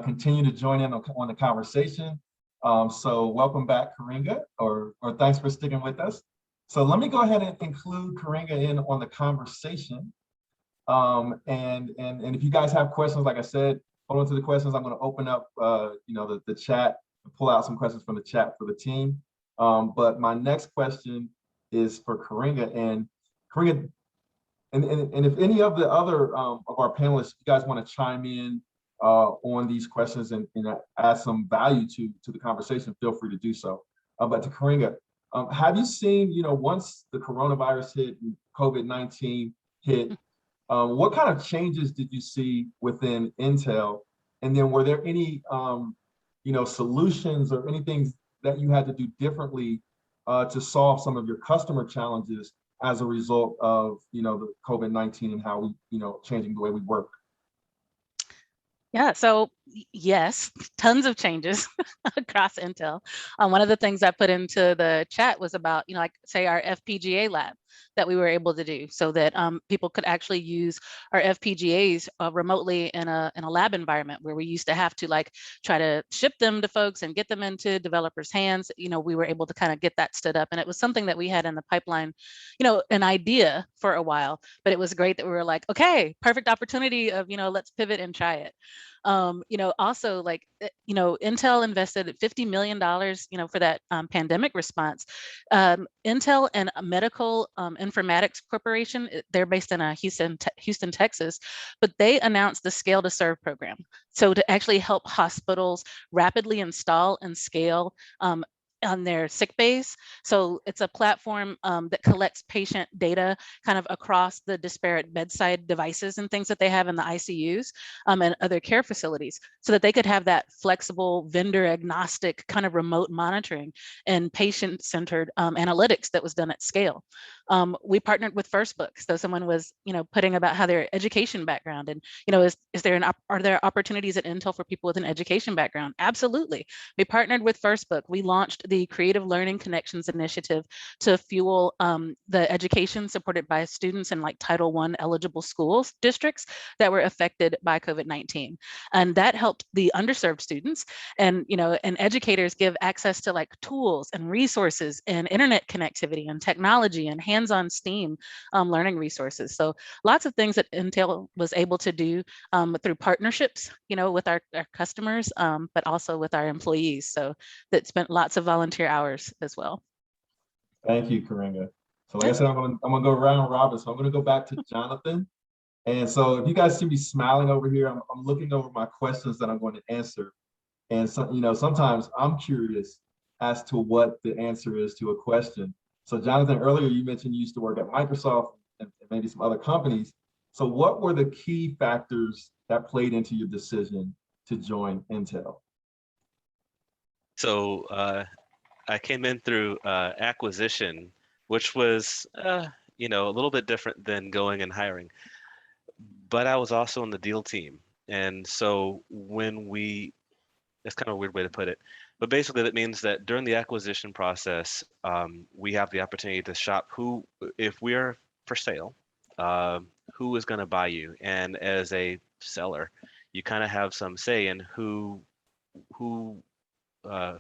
continue to join in on the conversation. So welcome back, Karinga, or thanks for sticking with us. So let me go ahead and include Karinga in on the conversation. And if you guys have questions, like I said, hold on to the questions. I'm going to open up the chat and pull out some questions from the chat for the team. But my next question is for Karinga. And Karinga, And if any of the other of our panelists, you guys want to chime in on these questions and add some value to the conversation, feel free to do so. But to Karinga, have you seen, once the coronavirus hit and COVID-19 hit, what kind of changes did you see within Intel? And then were there any, solutions or anything that you had to do differently to solve some of your customer challenges as a result of, the COVID-19 and how we, changing the way we work? Yeah, so yes, tons of changes across Intel. One of the things I put into the chat was about, like say our FPGA lab that we were able to do so that people could actually use our FPGAs remotely in a lab environment where we used to have to like try to ship them to folks and get them into developers' hands. We were able to kind of get that stood up, and it was something that we had in the pipeline, an idea for a while, but it was great that we were like, okay, perfect opportunity of, let's pivot and try it. Also like, Intel invested $50 million, for that pandemic response. Intel and Medical Informatics Corporation, they're based in Houston, Texas, but they announced the Scale to Serve program. So to actually help hospitals rapidly install and scale on their sick bays. So it's a platform that collects patient data kind of across the disparate bedside devices and things that they have in the ICUs and other care facilities, so that they could have that flexible, vendor agnostic kind of remote monitoring and patient-centered analytics that was done at scale. We partnered with FirstBook. So someone was, putting about how their education background and, are there opportunities at Intel for people with an education background? Absolutely. We partnered with FirstBook. We launched the Creative Learning Connections initiative to fuel the education supported by students in like Title I eligible schools districts that were affected by COVID-19. And that helped the underserved students and, and educators give access to like tools and resources and internet connectivity and technology and hands-on STEAM learning resources. So lots of things that Intel was able to do through partnerships, with our customers, but also with our employees. So that spent lots of volunteer hours as well. Thank you, Karinga. So like I said, I'm gonna go round robin. So I'm gonna go back to Jonathan. And so if you guys see me smiling over here, I'm looking over my questions that I'm going to answer. And so, sometimes I'm curious as to what the answer is to a question. So Jonathan, earlier you mentioned you used to work at Microsoft and maybe some other companies. So what were the key factors that played into your decision to join Intel? So I came in through acquisition, which was, a little bit different than going and hiring. But I was also on the deal team. And so that's kind of a weird way to put it, but basically that means that during the acquisition process, we have the opportunity to shop if we're for sale, who is going to buy you. And as a seller, you kind of have some say in who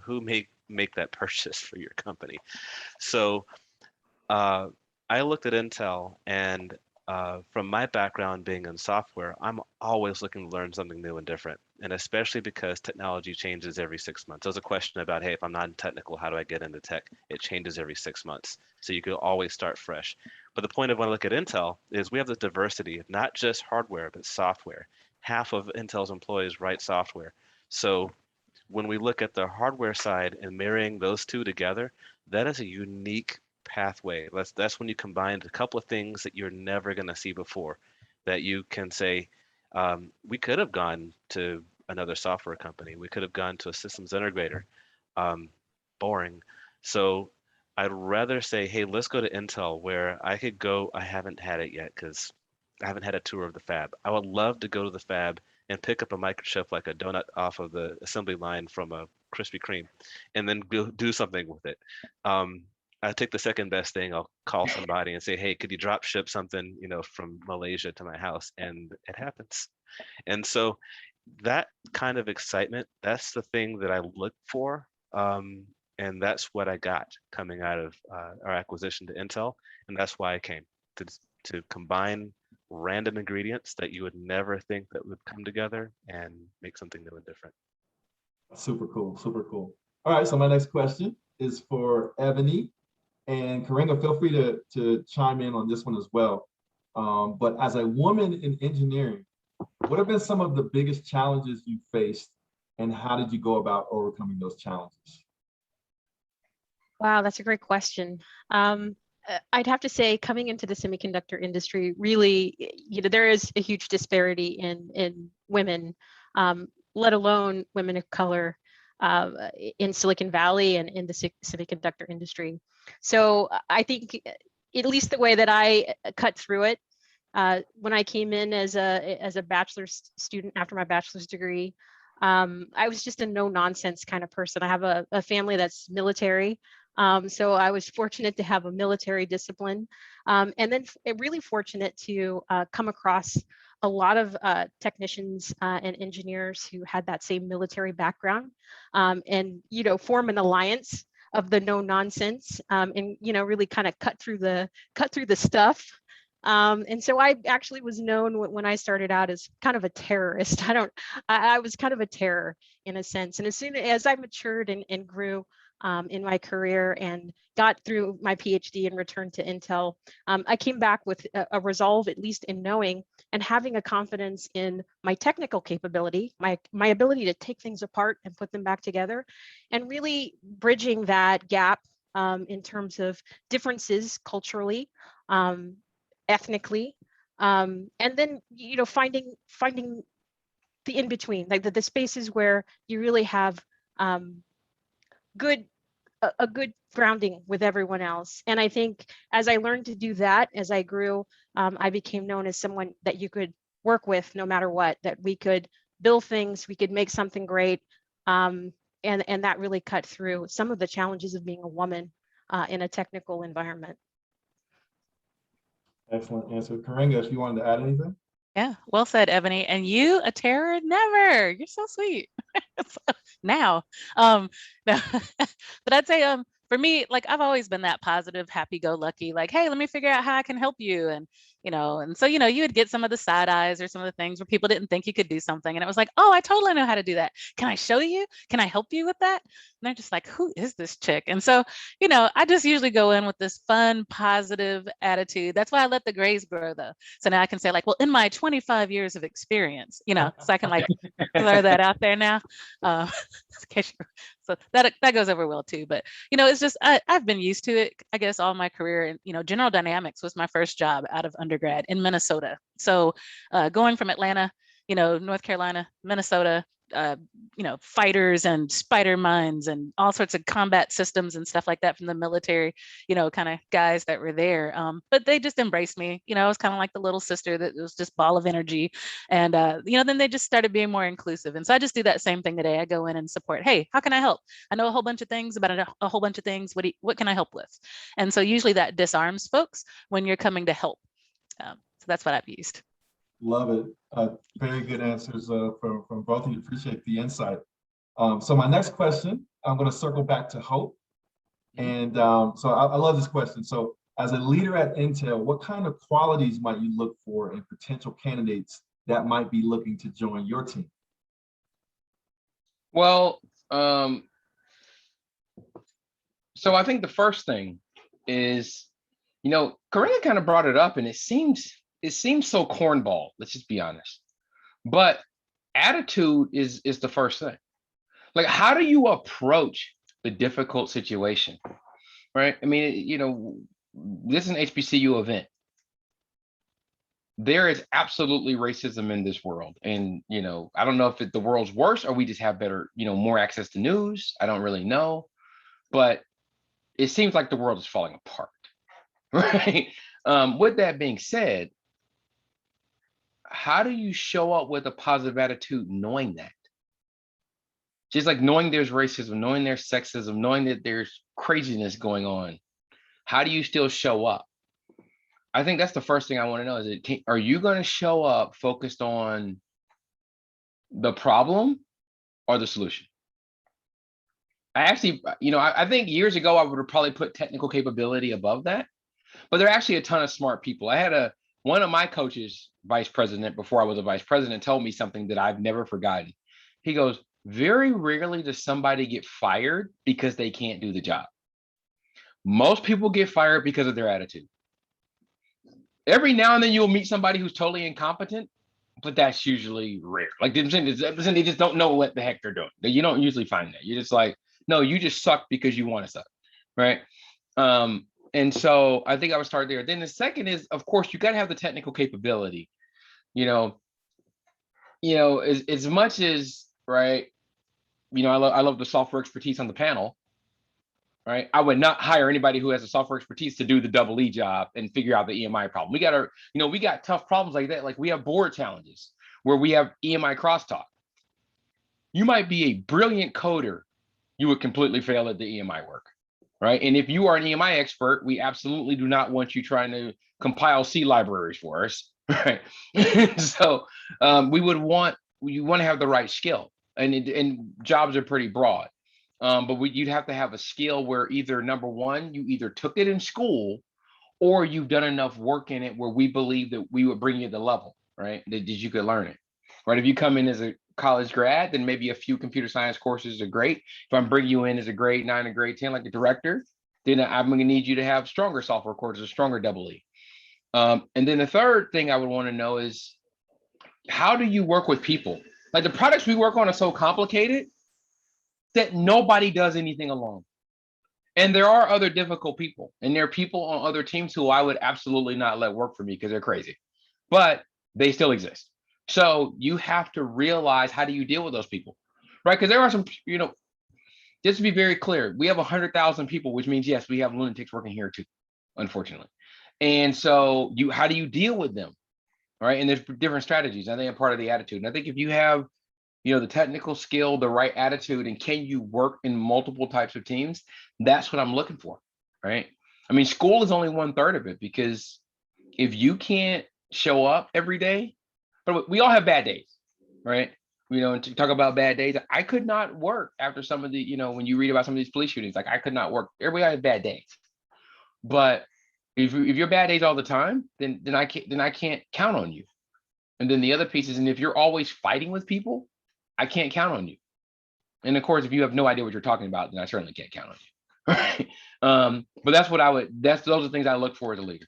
may make that purchase for your company. So I looked at Intel, and from my background being in software, I'm always looking to learn something new and different. And especially because technology changes every 6 months. There's a question about, hey, if I'm not technical, how do I get into tech? It changes every 6 months. So you can always start fresh. But the point of when I look at Intel is we have the diversity of not just hardware, but software. Half of Intel's employees write software. So when we look at the hardware side and marrying those two together, that is a unique pathway. That's when you combine a couple of things that you're never going to see before, that you can say, we could have gone to another software company. We could have gone to a systems integrator. Boring. So I'd rather say, hey, let's go to Intel, where I could go. I haven't had it yet because I haven't had a tour of the fab. I would love to go to the fab and pick up a microchip like a donut off of the assembly line from a Krispy Kreme and then go do something with it. I take the second best thing. I'll call somebody and say, hey, could you drop ship something, from Malaysia to my house? And it happens. And so that kind of excitement, that's the thing that I look for. And that's what I got coming out of our acquisition to Intel. And that's why I came to combine random ingredients that you would never think that would come together and make something new and different. Super cool, super cool. All right, so my next question is for Ebony. And Karinga, feel free to chime in on this one as well. But as a woman in engineering, what have been some of the biggest challenges you faced, and how did you go about overcoming those challenges? Wow, that's a great question. I'd have to say, coming into the semiconductor industry, really, there is a huge disparity in women, let alone women of color, in Silicon Valley and in the semiconductor industry. So I think, at least the way that I cut through it, when I came in as a bachelor's student after my bachelor's degree, I was just a no nonsense kind of person. I have a family that's military. So I was fortunate to have a military discipline, and then really fortunate to come across a lot of technicians and engineers who had that same military background, and form an alliance of the no nonsense, and really kind of cut through the stuff. And so I actually was known when I started out as kind of a terrorist. I was kind of a terror in a sense. And as soon as I matured and grew in my career and got through my PhD and returned to Intel, I came back with a resolve, at least in knowing and having a confidence in my technical capability, my ability to take things apart and put them back together, and really bridging that gap in terms of differences culturally, ethnically, and then finding the in between, like the spaces where you really have good a good grounding with everyone else. And I think as I learned to do that, as I grew, I became known as someone that you could work with no matter what, that we could build things, we could make something great, and that really cut through some of the challenges of being a woman in a technical environment. Excellent answer. Karinga, if you wanted to add anything? Yeah, well said, Ebony. And you, a terror? Never. You're so sweet. Now, no. But I'd say, for me, like I've always been that positive, happy-go-lucky, like, hey, let me figure out how I can help you. And so, you would get some of the side eyes or some of the things where people didn't think you could do something. And it was like, oh, I totally know how to do that. Can I show you? Can I help you with that? And they're just like, who is this chick? And so, I just usually go in with this fun, positive attitude. That's why I let the grays grow though. So now I can say like, well, in my 25 years of experience, so I can like throw that out there now. So that goes over well too. But it's just I've been used to it, I guess, all my career. And General Dynamics was my first job out of undergrad in Minnesota. So going from Atlanta, North Carolina, Minnesota, fighters and spider mines and all sorts of combat systems and stuff like that from the military, kind of guys that were there. But they just embraced me. I was kind of like the little sister that was just ball of energy. And, then they just started being more inclusive. And so I just do that same thing today. I go in and support, hey, how can I help? I know a whole bunch of things about a whole bunch of things. What can I help with? And so usually that disarms folks when you're coming to help. So that's what I've used. Love it. Very good answers from both of you. Appreciate the insight. So my next question, I'm going to circle back to Hope. And so I love this question. So as a leader at Intel, what kind of qualities might you look for in potential candidates that might be looking to join your team? Well, so I think the first thing is, Corinna kind of brought it up, and it seems so cornball, let's just be honest. But attitude is the first thing. Like, how do you approach the difficult situation, right? I mean, this is an HBCU event. There is absolutely racism in this world. And, I don't know if the world's worse or we just have better, more access to news. I don't really know. But it seems like the world is falling apart, right? With that being said, how do you show up with a positive attitude knowing that? Just like knowing there's racism, knowing there's sexism, knowing that there's craziness going on, how do you still show up? I think that's the first thing I want to know is, are you going to show up focused on the problem or the solution? I actually, I think years ago, I would have probably put technical capability above that, but there are actually a ton of smart people. I had one of my coaches, vice president, before I was a vice president, told me something that I've never forgotten. He goes, very rarely does somebody get fired because they can't do the job. Most people get fired because of their attitude. Every now and then you'll meet somebody who's totally incompetent, but that's usually rare. Like they just don't know what the heck they're doing. You don't usually find that. You're just like, no, you just suck because you want to suck, right? And so I think I would start there. Then the second is, of course, you got to have the technical capability. As much as, right, I love the software expertise on the panel, right? I would not hire anybody who has a software expertise to do the double E job and figure out the EMI problem. We got tough problems like that. Like we have board challenges where we have EMI crosstalk. You might be a brilliant coder, you would completely fail at the EMI work, right? And if you are an EMI expert, we absolutely do not want you trying to compile C libraries for us, right? So you want to have the right skill, and jobs are pretty broad. But you'd have to have a skill where either number one, you either took it in school or you've done enough work in it where we believe that we would bring you to the level, right? That you could learn it, right? If you come in as a college grad, then maybe a few computer science courses are great. If I'm bringing you in as a grade 9 or grade 10, like a director, then I'm going to need you to have stronger software courses, stronger double E. And then the third thing I would want to know is, how do you work with people? Like the products we work on are so complicated that nobody does anything alone. And there are other difficult people, and there are people on other teams who I would absolutely not let work for me because they're crazy, but they still exist. So you have to realize, how do you deal with those people, right? Because there are some, just to be very clear, we have 100,000 people, which means, yes, we have lunatics working here too, unfortunately. And so how do you deal with them, right? And there's different strategies. I think a part of the attitude. And I think if you have the technical skill, the right attitude, and can you work in multiple types of teams? That's what I'm looking for, right? I mean, school is only 1/3 of it, because if you can't show up every day, but we all have bad days, right? And to talk about bad days, I could not work after some of the, when you read about some of these police shootings, like I could not work. Everybody has bad days, but if you're bad days all the time, then I can't count on you. And then the other piece is, and if you're always fighting with people, I can't count on you. And of course, if you have no idea what you're talking about, then I certainly can't count on you. Right? But those are the things I look for as a leader.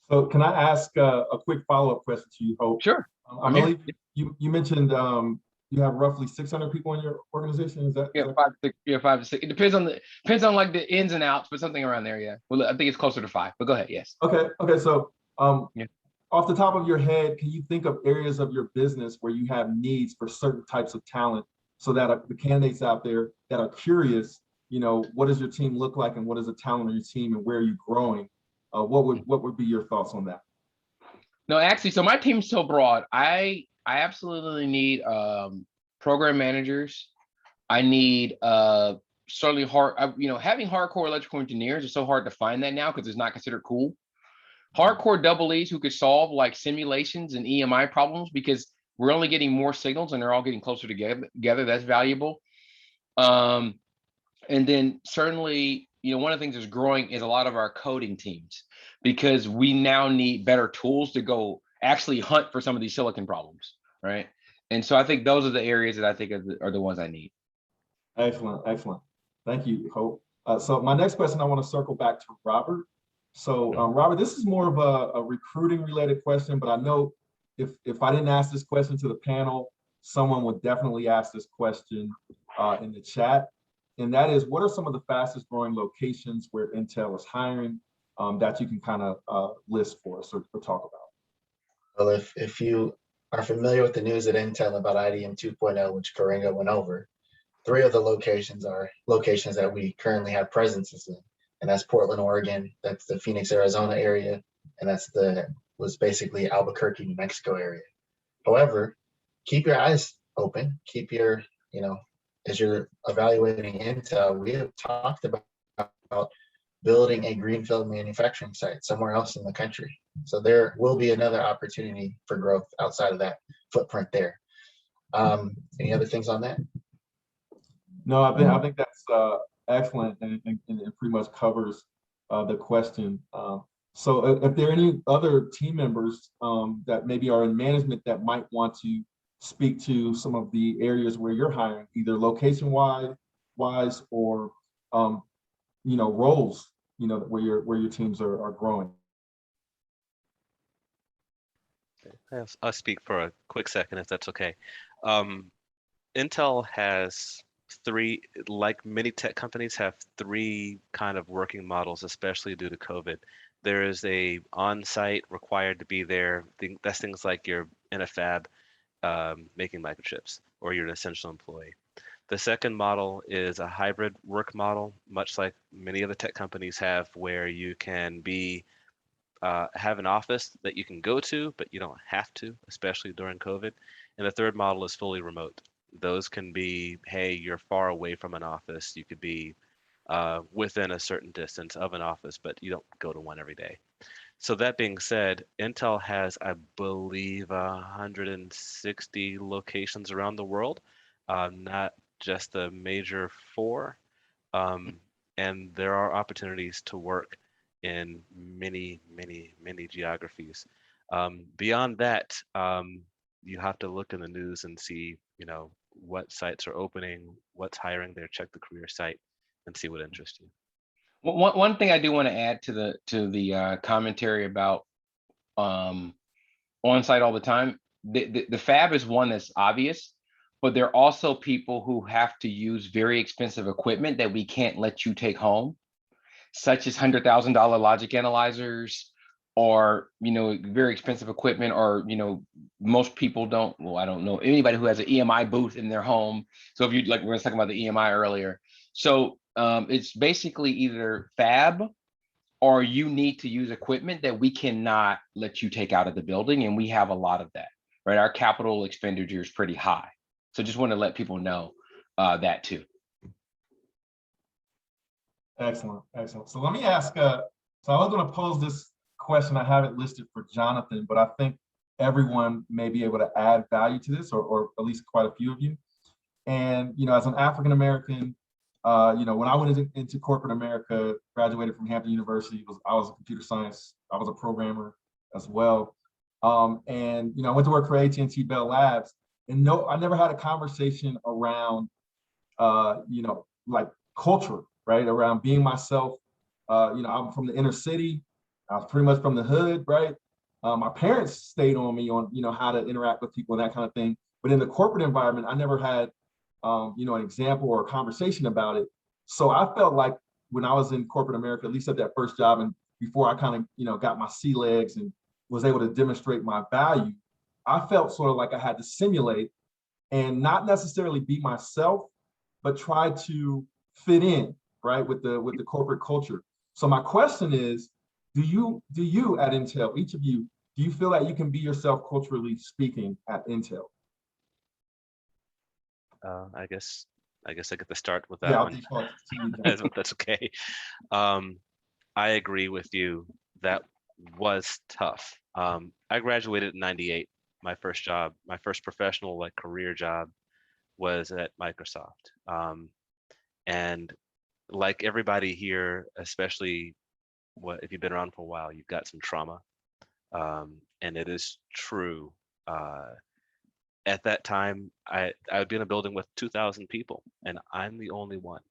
So can I ask a quick follow-up question to you, Hope? Sure. I believe you mentioned you have roughly 600 people in your organization. Is that? Yeah, 5 to 6. It depends on like the ins and outs, but something around there. Yeah. Well, I think it's closer to 5. But go ahead. Yes. Okay. So off the top of your head, can you think of areas of your business where you have needs for certain types of talent, so that the candidates out there that are curious, what does your team look like, and what is the talent of your team, and where are you growing? What would be your thoughts on that? No, actually, so my team's so broad. I absolutely need program managers. I need certainly having hardcore electrical engineers is so hard to find that now because it's not considered cool. Hardcore double E's who could solve like simulations and EMI problems, because we're only getting more signals and they're all getting closer together. That's valuable. And then certainly, one of the things that's growing is a lot of our coding teams, because we now need better tools to go actually hunt for some of these silicon problems, right? And so I think those are the areas that I think are the ones I need. Excellent. Thank you, Hope. So my next question, I want to circle back to Robert. So Robert, this is more of a recruiting related question, but I know if I didn't ask this question to the panel, someone would definitely ask this question in the chat. And that is, what are some of the fastest growing locations where Intel is hiring that you can kind of list for us or talk about? Well, if you are familiar with the news at Intel about IDM 2.0, which Karenga went over, 3 of the locations are locations that we currently have presences in. And that's Portland, Oregon, that's the Phoenix, Arizona area, and was basically Albuquerque, New Mexico area. However, keep your eyes open, keep your, as you're evaluating Intel, we have talked about building a greenfield manufacturing site somewhere else in the country. So there will be another opportunity for growth outside of that footprint there. Any other things on that? No, I think that's excellent, and it pretty much covers the question. So if there are any other team members that maybe are in management that might want to speak to some of the areas where you're hiring, either location-wise or roles, where your teams are growing. I'll speak for a quick second if that's okay. Um, Intel has three, like many tech companies, have three kind of working models, especially due to COVID. There is a on-site required to be there. That's things like you're in a fab making microchips, or you're an essential employee. The second model is a hybrid work model, much like many of the tech companies have, where you can be have an office that you can go to, but you don't have to, especially during COVID. And the third model is fully remote. Those can be, hey, you're far away from an office. You could be within a certain distance of an office, but you don't go to one every day. So that being said, Intel has, I believe, 160 locations around the world, not just the major four. Um, and there are opportunities to work in many, many, many geographies. Beyond that, you have to look in the news and see, what sites are opening, what's hiring there, check the career site and see what interests you. One thing I do want to add to the commentary about on site all the time, the fab is one that's obvious, but there are also people who have to use very expensive equipment that we can't let you take home, such as $100,000 logic analyzers, or very expensive equipment, or most people don't. Well, I don't know anybody who has an EMI booth in their home. So if you like, we were talking about the EMI earlier. So it's basically either fab or you need to use equipment that we cannot let you take out of the building, and we have a lot of that. Right, our capital expenditure is pretty high. So just want to let people know that too. Excellent, excellent. So let me ask, so I was going to pose this question. I have it listed for Jonathan, but I think everyone may be able to add value to this, or at least quite a few of you. And, as an African-American, when I went into corporate America, graduated from Hampton University, I was a computer science, I was a programmer as well. And, I went to work for AT&T Bell Labs, and no, I never had a conversation around, like culture, right? Around being myself. I'm from the inner city. I was pretty much from the hood, right? My parents stayed on me on, how to interact with people and that kind of thing. But in the corporate environment, I never had, an example or a conversation about it. So I felt like when I was in corporate America, at least at that first job, and before I kind of, got my sea legs and was able to demonstrate my value, I felt sort of like I had to simulate and not necessarily be myself, but try to fit in, right, with the corporate culture. So my question is, do you at Intel, each of you, do you feel that you can be yourself culturally speaking at Intel? I guess I get to start with Yeah, that I'll one. default to you, Jonathan. That's okay. I agree with you. That was tough. I graduated in '98. My first job, my first professional career job was at Microsoft. And like everybody here, especially if you've been around for a while, you've got some trauma. And it is true. At that time, I would be in a building with 2,000 people, and I'm the only one.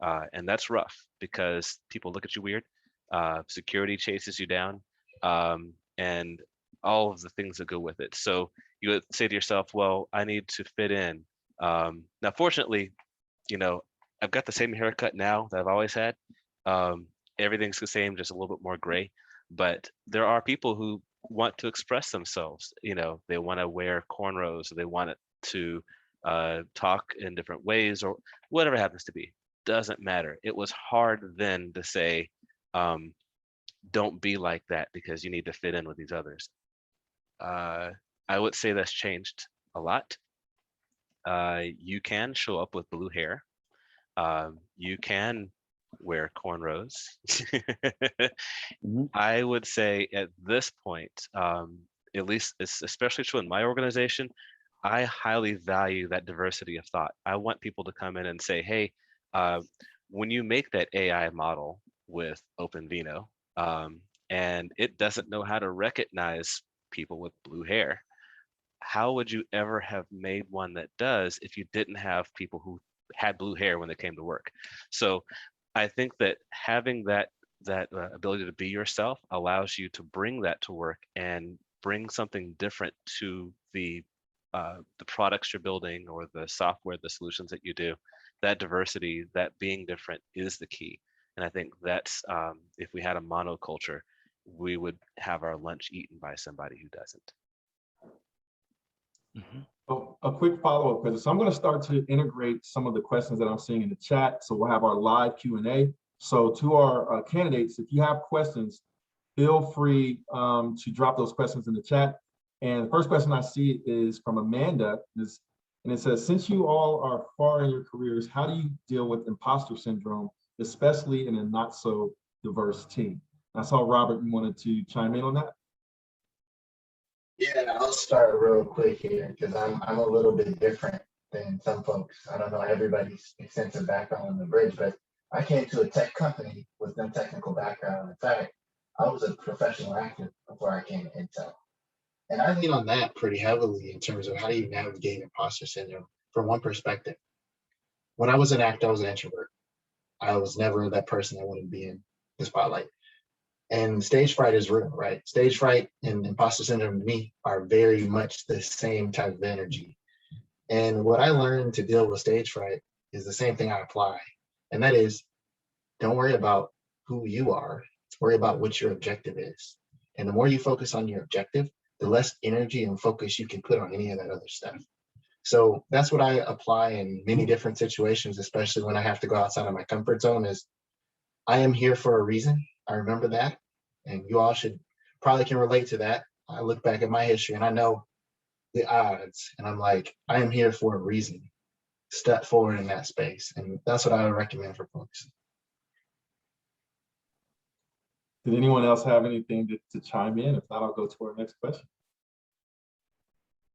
And that's rough because people look at you weird. Security chases you down, and all of the things that go with it. So you would say to yourself, well, I need to fit in. Now, fortunately, I've got the same haircut now that I've always had. Everything's the same, just a little bit more gray. But there are people who want to express themselves. They want to wear cornrows, or they want to talk in different ways, or whatever it happens to be. Doesn't matter. It was hard then to say, don't be like that because you need to fit in with these others. I would say that's changed a lot. You can show up with blue hair. You can wear cornrows. I would say at this point, at least it's especially true in my organization, I highly value that diversity of thought. I want people to come in and say, hey, when you make that AI model with OpenVINO, and it doesn't know how to recognize people with blue hair, how would you ever have made one that does if you didn't have people who had blue hair when they came to work? So I think that having that ability to be yourself allows you to bring that to work and bring something different to the products you're building or the software, the solutions that you do. That diversity, that being different is the key. And I think that's, if we had a monoculture, we would have our lunch eaten by somebody who doesn't. Oh, a quick follow-up question. So I'm going to start to integrate some of the questions that I'm seeing in the chat. So we'll have our live Q&A. So to our candidates, if you have questions, feel free to drop those questions in the chat. And the first question I see is from Amanda, and it says, since you all are far in your careers, how do you deal with imposter syndrome, especially in a not so diverse team? I saw Robert, you wanted to chime in on that? Yeah, I'll start real quick here because I'm a little bit different than some folks. I don't know everybody's extensive background on the bridge, but I came to a tech company with no technical background. In fact, I was a professional actor before I came to Intel. And I lean on that pretty heavily in terms of how do you navigate imposter syndrome from one perspective. When I was an actor, I was an introvert. I was never that person that wanted to be in the spotlight. And stage fright is real, right? Stage fright and imposter syndrome to me are very much the same type of energy. And what I learned to deal with stage fright is the same thing I apply. And that is, don't worry about who you are, worry about what your objective is. And the more you focus on your objective, the less energy and focus you can put on any of that other stuff. So that's what I apply in many different situations, especially when I have to go outside of my comfort zone, is I am here for a reason. I remember that, and you all should probably can relate to that. I look back at my history and I know the odds, and I'm like, I am here for a reason. Step forward in that space, and that's what I would recommend for folks. Did anyone else have anything to chime in? If not, I'll go to our next question.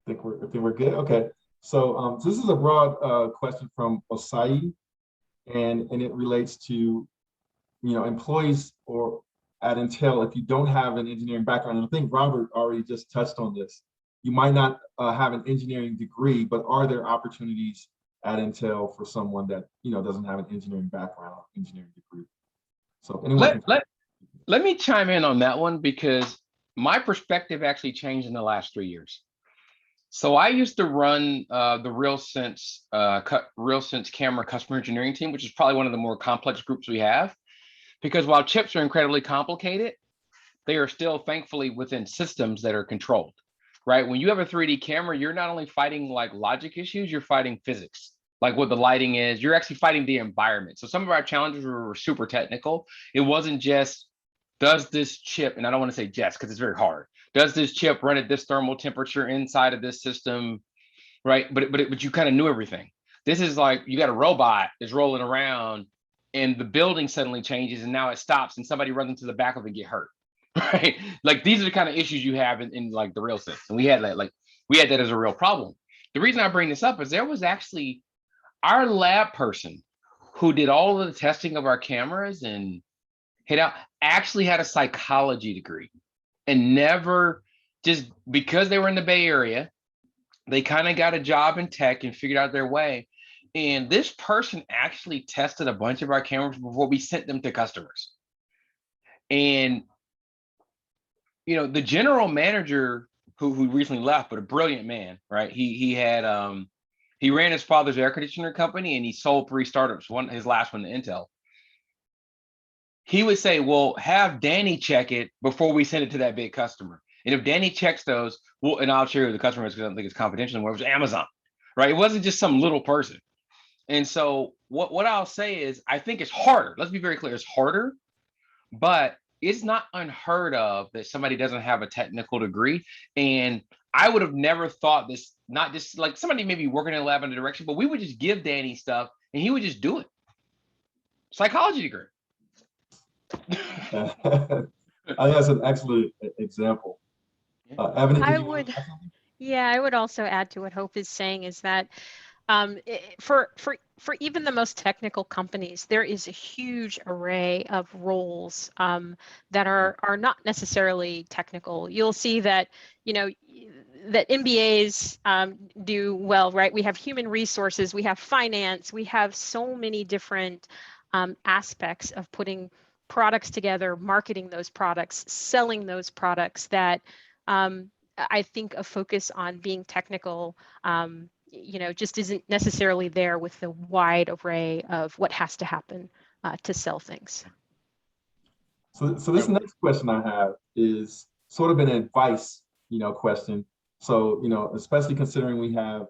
I think we're good. Okay. So this is a broad question from Osai, and it relates to, employees or at Intel, if you don't have an engineering background, and I think Robert already just touched on this, you might not have an engineering degree, but are there opportunities at Intel for someone that, doesn't have an engineering background, engineering degree? So anyone let me chime in on that one, because my perspective actually changed in the last 3 years. So I used to run the RealSense camera customer engineering team, which is probably one of the more complex groups we have. Because while chips are incredibly complicated, they are still thankfully within systems that are controlled, right? When you have a 3D camera, you're not only fighting like logic issues, you're fighting physics, like what the lighting is. You're actually fighting the environment. So some of our challenges were super technical. It wasn't just, does this chip, and I don't want to say just because it's very hard, does this chip run at this thermal temperature inside of this system, right? But you kind of knew everything. This is like, you got a robot that's rolling around and the building suddenly changes and now it stops and somebody runs into the back of it and get hurt, right? Like these are the kind of issues you have in like the RealSense. And we had that as a real problem. The reason I bring this up is there was actually our lab person who did all of the testing of our cameras and hit out, actually had a psychology degree, and never, just because they were in the Bay Area, they kind of got a job in tech and figured out their way. And this person actually tested a bunch of our cameras before we sent them to customers. And, the general manager who recently left, but a brilliant man, right? He ran his father's air conditioner company and he sold 3 startups, his last one to Intel. He would say, well, have Danny check it before we send it to that big customer. And if Danny checks those, well, and I'll share with the customer because I don't think it's confidential anymore, it was Amazon, right? It wasn't just some little person. And so what I'll say is, I think it's harder. Let's be very clear. It's harder, but it's not unheard of that somebody doesn't have a technical degree. And I would have never thought this, not just like somebody maybe working in a lab in a direction, but we would just give Danny stuff and he would just do it. Psychology degree. I think that's an excellent example. Evan, I would also add to what Hope is saying is that for even the most technical companies, there is a huge array of roles that are not necessarily technical. You'll see that, that MBAs do well, right? We have human resources, we have finance, we have so many different aspects of putting products together, marketing those products, selling those products that I think a focus on being technical, just isn't necessarily there with the wide array of what has to happen to sell things. So this next question I have is sort of an advice, question. So, especially considering we have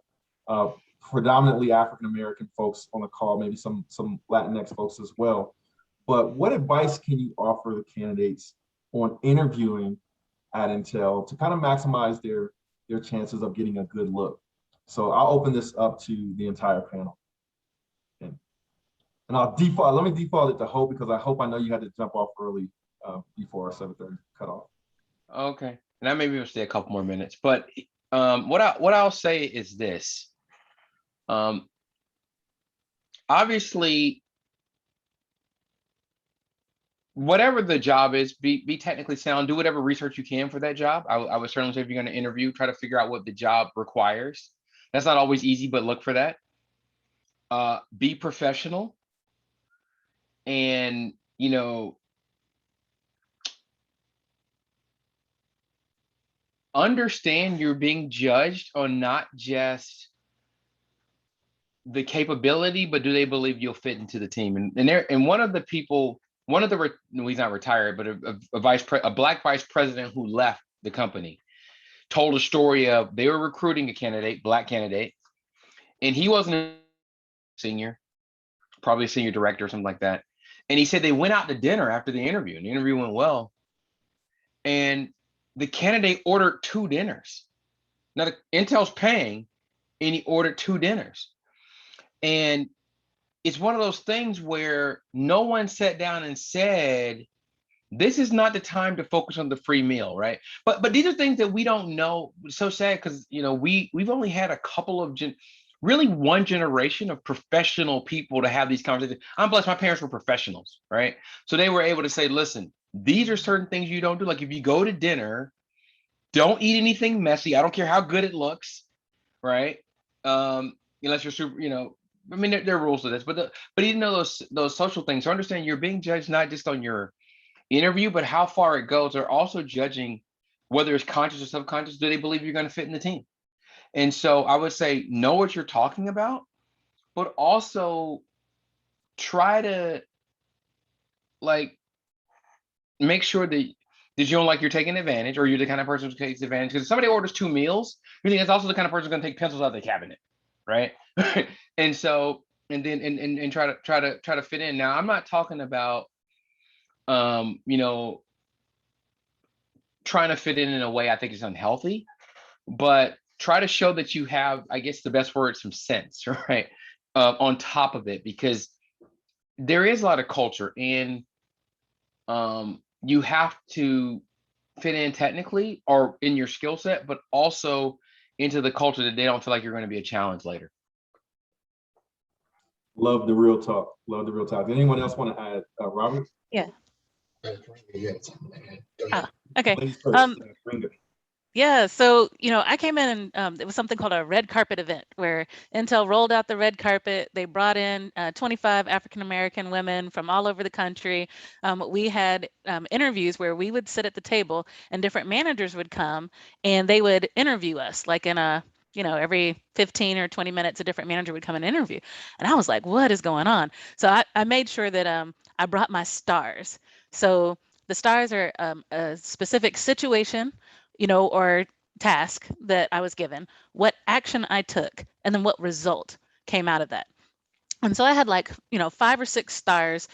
predominantly African American folks on the call, maybe some Latinx folks as well. But what advice can you offer the candidates on interviewing at Intel to kind of maximize their chances of getting a good look? So I'll open this up to the entire panel. And let me default it to Hope, because I know you had to jump off early before our 7:30 cutoff. Okay, and I maybe will stay a couple more minutes, but what I'll say is this. Obviously, whatever the job is, be technically sound, do whatever research you can for that job. I would certainly say, if you're going to interview, try to figure out what the job requires. That's not always easy, but look for that. Be professional, and understand you're being judged on not just the capability, but do they believe you'll fit into the team? And one of the people, he's not retired, but a black vice president who left the company, told a story of, they were recruiting a black candidate, and he wasn't a senior, probably a senior director or something like that. And he said they went out to dinner after the interview, and the interview went well. And the candidate ordered 2 dinners. Now, Intel's paying, and he ordered 2 dinners. And it's one of those things where no one sat down and said, this is not the time to focus on the free meal, right? But these are things that we don't know. It's so sad, because we've only had a couple of really one generation of professional people to have these conversations. I'm blessed, my parents were professionals, right? So they were able to say, listen, these are certain things you don't do. Like, if you go to dinner, don't eat anything messy. I don't care how good it looks, right? Unless you're super, I mean, there are rules to this, but even though those social things, so understand you're being judged not just on your interview, but how far it goes. They're also judging whether it's conscious or subconscious. Do they believe you're going to fit in the team? And so I would say, know what you're talking about, but also try to make sure that you don't you're taking advantage, or you're the kind of person who takes advantage. Because if somebody orders 2 meals, you think that's also the kind of person who's going to take pencils out of the cabinet, right? And so, and then and try to fit in. Now, I'm not talking about trying to fit in a way I think is unhealthy, but try to show that you have, I guess the best word, some sense, right? On top of it, because there is a lot of culture, and you have to fit in technically or in your skill set, but also into the culture, that they don't feel like you're going to be a challenge later. Love the real talk. Love the real talk. Anyone else want to add? Robert? Yeah. Oh, okay. Yeah, so I came in and it was something called a red carpet event, where Intel rolled out the red carpet. They brought in 25 African American women from all over the country. We had interviews where we would sit at the table, and different managers would come and they would interview us, like in a every 15 or 20 minutes, a different manager would come and interview. And I was like, what is going on? So I made sure that I brought my stars. So the stars are a specific situation, or task that I was given, what action I took, and then what result came out of that. And so I had 5 or 6 stars,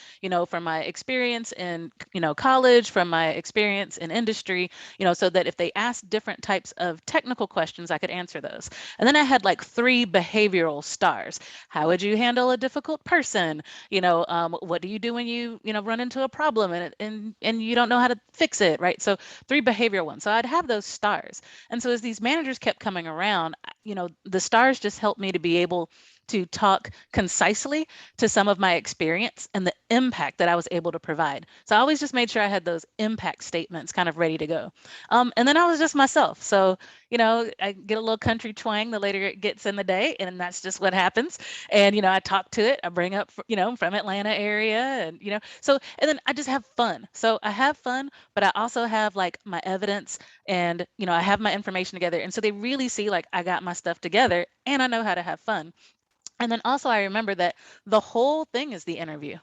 from my experience in, college, from my experience in industry, so that if they asked different types of technical questions, I could answer those. And then I had 3 behavioral stars. How would you handle a difficult person? What do you do when you, run into a problem and you don't know how to fix it, right? So 3 behavioral ones. So I'd have those stars. And so as these managers kept coming around, the stars just helped me to be able to talk concisely to some of my experience and the impact that I was able to provide. So I always just made sure I had those impact statements kind of ready to go. And then I was just myself. So, I get a little country twang the later it gets in the day, and that's just what happens. And, I talk to it, I bring up, from Atlanta area and, and then I just have fun. So I have fun, but I also have like my evidence and, I have my information together. And so they really see like I got my stuff together and I know how to have fun. And then also I remember that the whole thing is the interview.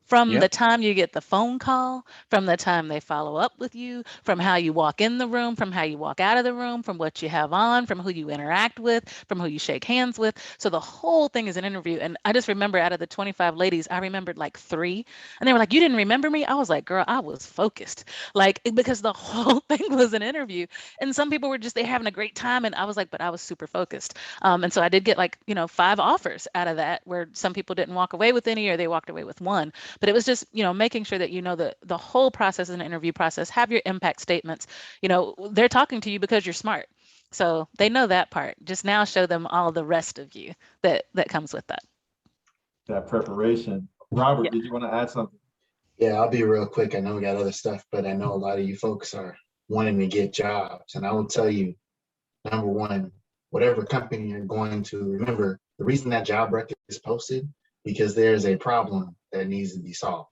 From the time you get the phone call, from the time they follow up with you, from how you walk in the room, from how you walk out of the room, from what you have on, from who you interact with, from who you shake hands with. So the whole thing is an interview. And I just remember out of the 25 ladies, I remembered like 3. And they were like, "You didn't remember me?" I was like, "Girl, I was focused." Like, because the whole thing was an interview. And some people were just, they're having a great time. And I was like, but I was super focused. And so I did get like, 5 offers out of that, where some people didn't walk away with any, or they walked away with 1. But it was just, making sure that the whole process is an interview process. Have your impact statements. They're talking to you because you're smart. So they know that part. Just now show them all the rest of you that comes with that. That preparation. Robert, Yeah. did you want to add something? Yeah, I'll be real quick. I know we got other stuff, but I know a lot of you folks are wanting to get jobs. And I will tell you, number one, whatever company you're going to, remember the reason that job record is posted, because there's a problem that needs to be solved.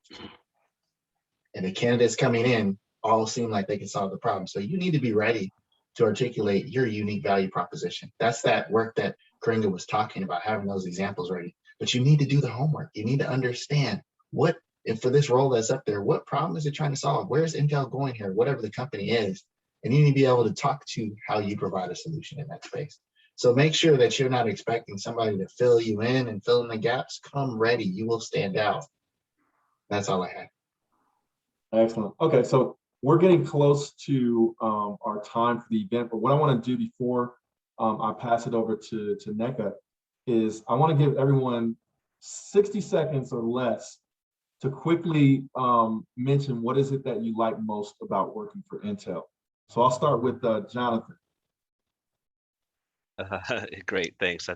And the candidates coming in all seem like they can solve the problem. So you need to be ready to articulate your unique value proposition. That's that work that Karinga was talking about, having those examples ready. But you need to do the homework. You need to understand what, and for this role that's up there, what problem is it trying to solve? Where is Intel going here? Whatever the company is. And you need to be able to talk to how you provide a solution in that space. So make sure that you're not expecting somebody to fill you in and fill in the gaps. Come ready. You will stand out. That's all I had. Excellent. Okay, so we're getting close to our time for the event, but what I want to do before I pass it over to NECA is I want to give everyone 60 seconds or less to quickly mention what is it that you like most about working for Intel. So I'll start with Jonathan. Great, thanks.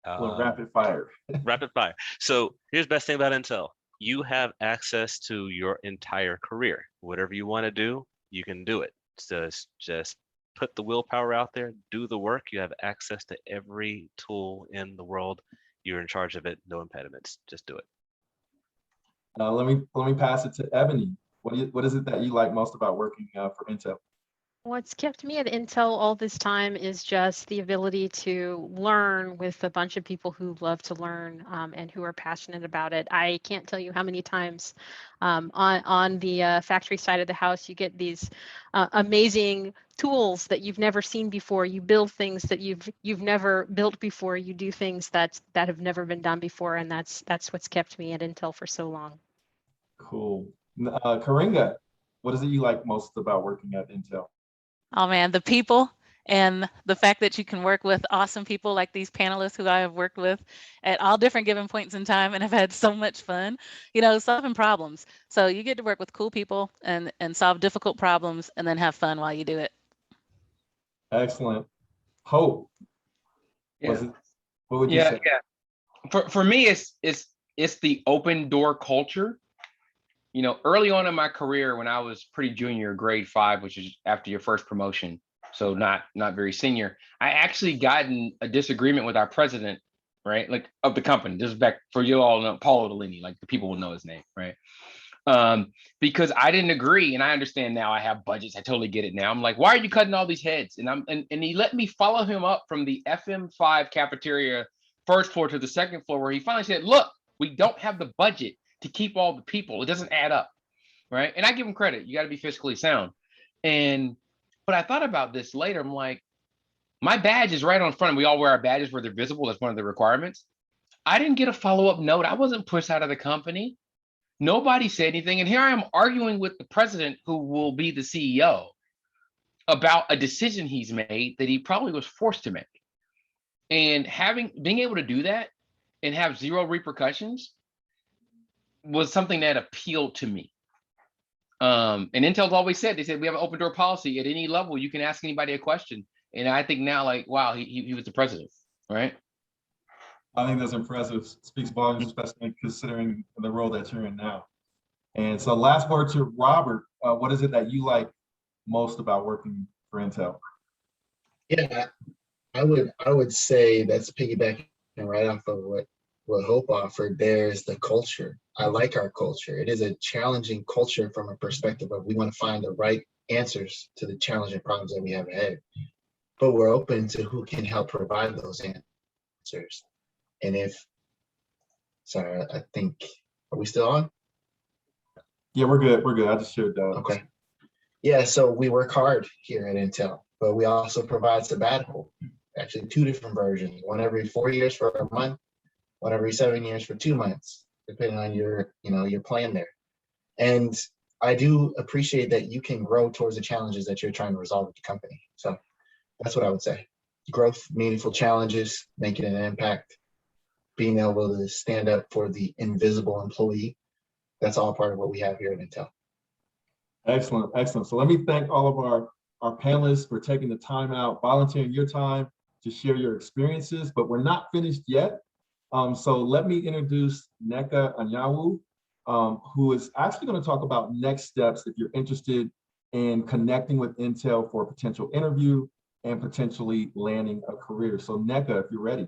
Rapid fire. Rapid fire. So here's the best thing about Intel. You have access to your entire career. Whatever you want to do, you can do it. So just put the willpower out there, do the work. You have access to every tool in the world. You're in charge of it, no impediments. Just do it. Let me pass it to Ebony. What is it that you like most about working for Intel? What's kept me at Intel all this time is just the ability to learn with a bunch of people who love to learn and who are passionate about it. I can't tell you how many times on the factory side of the house you get these amazing tools that you've never seen before. You build things that you've never built before. You do things that have never been done before, and that's what's kept me at Intel for so long. Cool. Karinga, what is it you like most about working at Intel? Oh man, the people and the fact that you can work with awesome people like these panelists who I have worked with at all different given points in time and have had so much fun, solving problems. So you get to work with cool people and solve difficult problems and then have fun while you do it. Excellent. Hope. Yeah. What would you say? For me, it's the open door culture. Early on in my career, when I was pretty junior, grade 5, which is after your first promotion, so not very senior, I actually gotten a disagreement with our president, right, like of the company. This is back for you all know, Paulo Delaney, like the people will know his name, right? Because I didn't agree, and I understand now. I have budgets. I totally get it now. I'm like, why are you cutting all these heads? And he let me follow him up from the FM5 cafeteria first floor to the second floor, where he finally said, look, we don't have the budget to keep all the people. It doesn't add up, right? And I give him credit. You got to be fiscally sound. But I thought about this later. I'm like, my badge is right on front. We all wear our badges where they're visible. That's one of the requirements. I didn't get a follow-up note. I wasn't pushed out of the company. Nobody said anything. And here I am arguing with the president, who will be the CEO, about a decision he's made that he probably was forced to make. And being able to do that and have zero repercussions was something that appealed to me. And Intel's always said, they said, we have an open door policy. At any level, you can ask anybody a question. And I think now, like, wow, he was the president, right? I think that's impressive. Speaks volumes, especially considering the role that you're in now. And so last word to Robert, what is it that you like most about working for Intel? Yeah, I would say that's piggybacking right off of what Hope offered. There's the culture. I like our culture. It is a challenging culture from a perspective of we want to find the right answers to the challenging problems that we have ahead. But we're open to who can help provide those answers. And sorry, I think, are we still on? Yeah, we're good. We're good. I just shared that. Okay. Yeah, so we work hard here at Intel, but we also provide sabbatical. Actually, two different versions, one every 4 years for a month, one every 7 years for 2 months, depending on your plan there. And I do appreciate that you can grow towards the challenges that you're trying to resolve with the company. So that's what I would say. Growth, meaningful challenges, making an impact, being able to stand up for the invisible employee. That's all part of what we have here at Intel. Excellent, excellent. So let me thank all of our panelists for taking the time out, volunteering your time to share your experiences, but we're not finished yet. So let me introduce Nneka Anyanwu, who is actually going to talk about next steps if you're interested in connecting with Intel for a potential interview and potentially landing a career. So Nneka, if you're ready.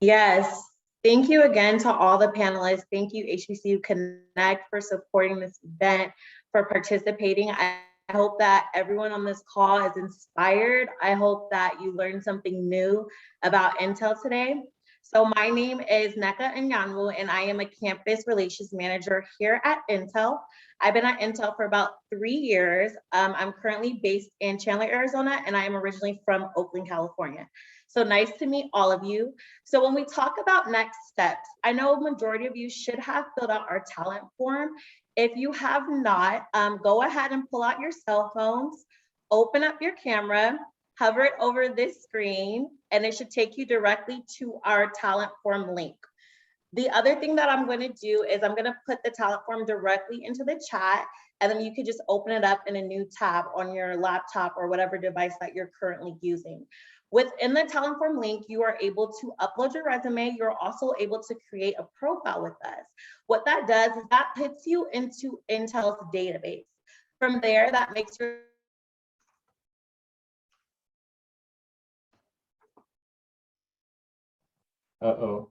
Yes, thank you again to all the panelists. Thank you, HBCU Connect, for supporting this event, for participating. I hope that everyone on this call is inspired. I hope that you learned something new about Intel today. So my name is Nneka Anyanwu, and I am a campus relations manager here at Intel. I've been at Intel for about 3 years. I'm currently based in Chandler, Arizona, and I am originally from Oakland, California. So nice to meet all of you. So when we talk about next steps, I know a majority of you should have filled out our talent form. If you have not, go ahead and pull out your cell phones, open up your camera, hover it over this screen, and it should take you directly to our talent form link. The other thing that I'm going to do is I'm going to put the talent form directly into the chat, and then you could just open it up in a new tab on your laptop or whatever device that you're currently using. Within the talent form link, you are able to upload your resume. You're also able to create a profile with us. What that does is that puts you into Intel's database. From there, that makes your Uh-oh.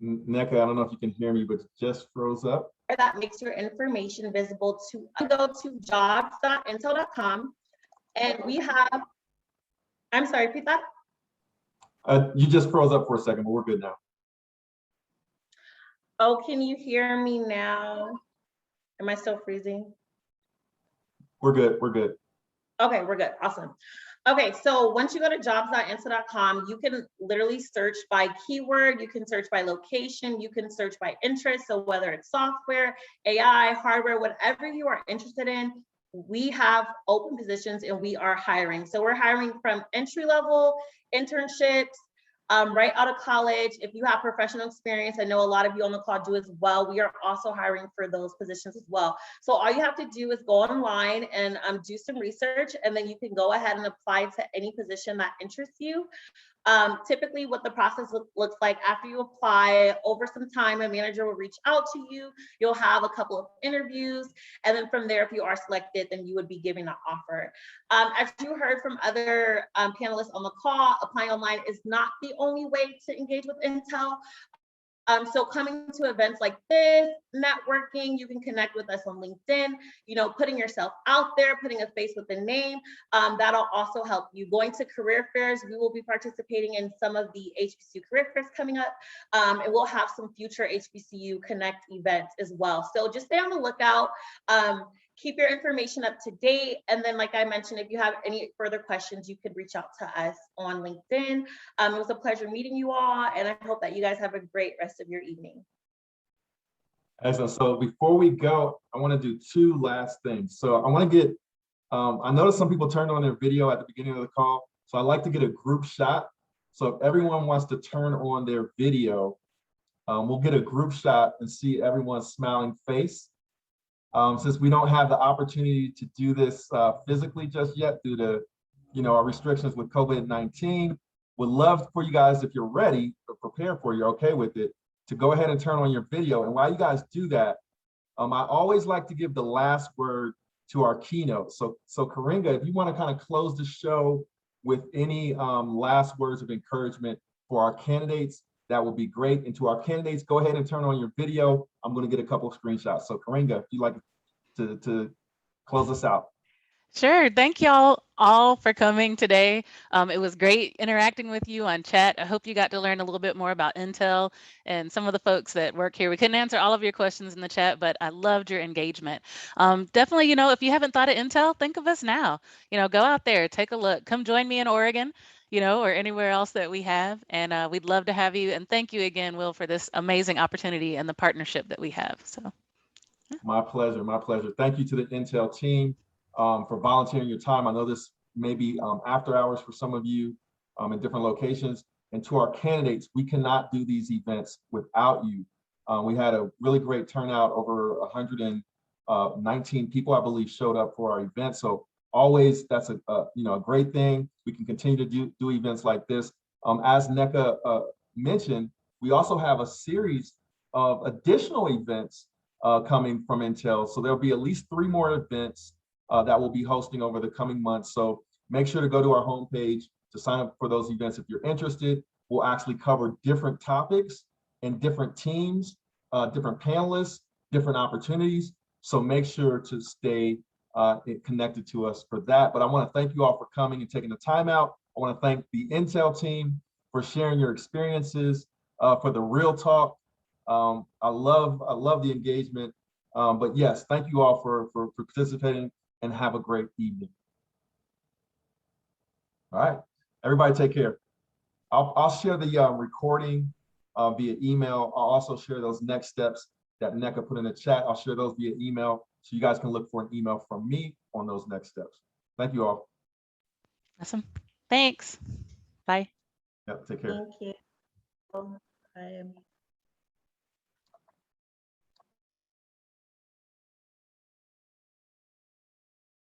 Nneka, I don't know if you can hear me, but it just froze up. that makes your information visible to go to jobs.intel.com, and we have, I'm sorry, repeat that. You just froze up for a second, but we're good now. Oh, can you hear me now? Am I still freezing? We're good, we're good. Okay, we're good, awesome. Okay, so once you go to jobs.intel.com, you can literally search by keyword, you can search by location, you can search by interest. So whether it's software, AI, hardware, whatever you are interested in, we have open positions and we are hiring. So we're hiring from entry level, internships, right out of college. If you have professional experience, I know a lot of you on the call do as well. We are also hiring for those positions as well. So all you have to do is go online and do some research, and then you can go ahead and apply to any position that interests you. Typically what the process looks like after you apply, over some time, a manager will reach out to you. You'll have a couple of interviews. And then from there, if you are selected, then you would be given an offer. As you heard from other panelists on the call, applying online is not the only way to engage with Intel. So coming to events like this, networking, you can connect with us on LinkedIn, putting yourself out there, putting a face with a name, that'll also help you. Going to career fairs, we will be participating in some of the HBCU career fairs coming up, and we'll have some future HBCU Connect events as well. So just stay on the lookout. Keep your information up to date. And then, like I mentioned, if you have any further questions, you could reach out to us on LinkedIn. It was a pleasure meeting you all, and I hope that you guys have a great rest of your evening. Excellent. So before we go, I want to do two last things. So I want to get, I noticed some people turned on their video at the beginning of the call. So I'd like to get a group shot. So if everyone wants to turn on their video, we'll get a group shot and see everyone's smiling face. Since we don't have the opportunity to do this physically just yet due to, our restrictions with COVID-19, would love for you guys, if you're ready or prepared for it, you're okay with it, to go ahead and turn on your video. And while you guys do that, I always like to give the last word to our keynote. So Karinga, if you want to kind of close the show with any last words of encouragement for our candidates, that would be great. And to our candidates, go ahead and turn on your video. I'm going to get a couple of screenshots. So Karinga, if you'd like to close us out. Sure. Thank y'all all for coming today. It was great interacting with you on chat. I hope you got to learn a little bit more about Intel and some of the folks that work here. We couldn't answer all of your questions in the chat, but I loved your engagement. Definitely, if you haven't thought of Intel, think of us now. Go out there, take a look. Come join me in Oregon, or anywhere else that we have. And we'd love to have you. And thank you again, Will, for this amazing opportunity and the partnership that we have. So. My pleasure. My pleasure. Thank you to the Intel team for volunteering your time. I know this may be after hours for some of you in different locations. And to our candidates, we cannot do these events without you. We had a really great turnout. Over 119 people, I believe, showed up for our event. So always, that's a great thing. We can continue to do events like this. As NECA mentioned, we also have a series of additional events coming from Intel. So there'll be at least 3 more events that we'll be hosting over the coming months. So make sure to go to our homepage to sign up for those events if you're interested. We'll actually cover different topics and different teams, different panelists, different opportunities. So make sure to stay connected to us for that. But I want to thank you all for coming and taking the time out. I want to thank the Intel team for sharing your experiences, for the real talk. I love the engagement. But yes, thank you all for participating, and have a great evening. All right, everybody take care. I'll share the recording via email. I'll also share those next steps that NECA put in the chat. I'll share those via email so you guys can look for an email from me on those next steps. Thank you all. Awesome. Thanks. Bye. Yep, take care. Thank you. Bye.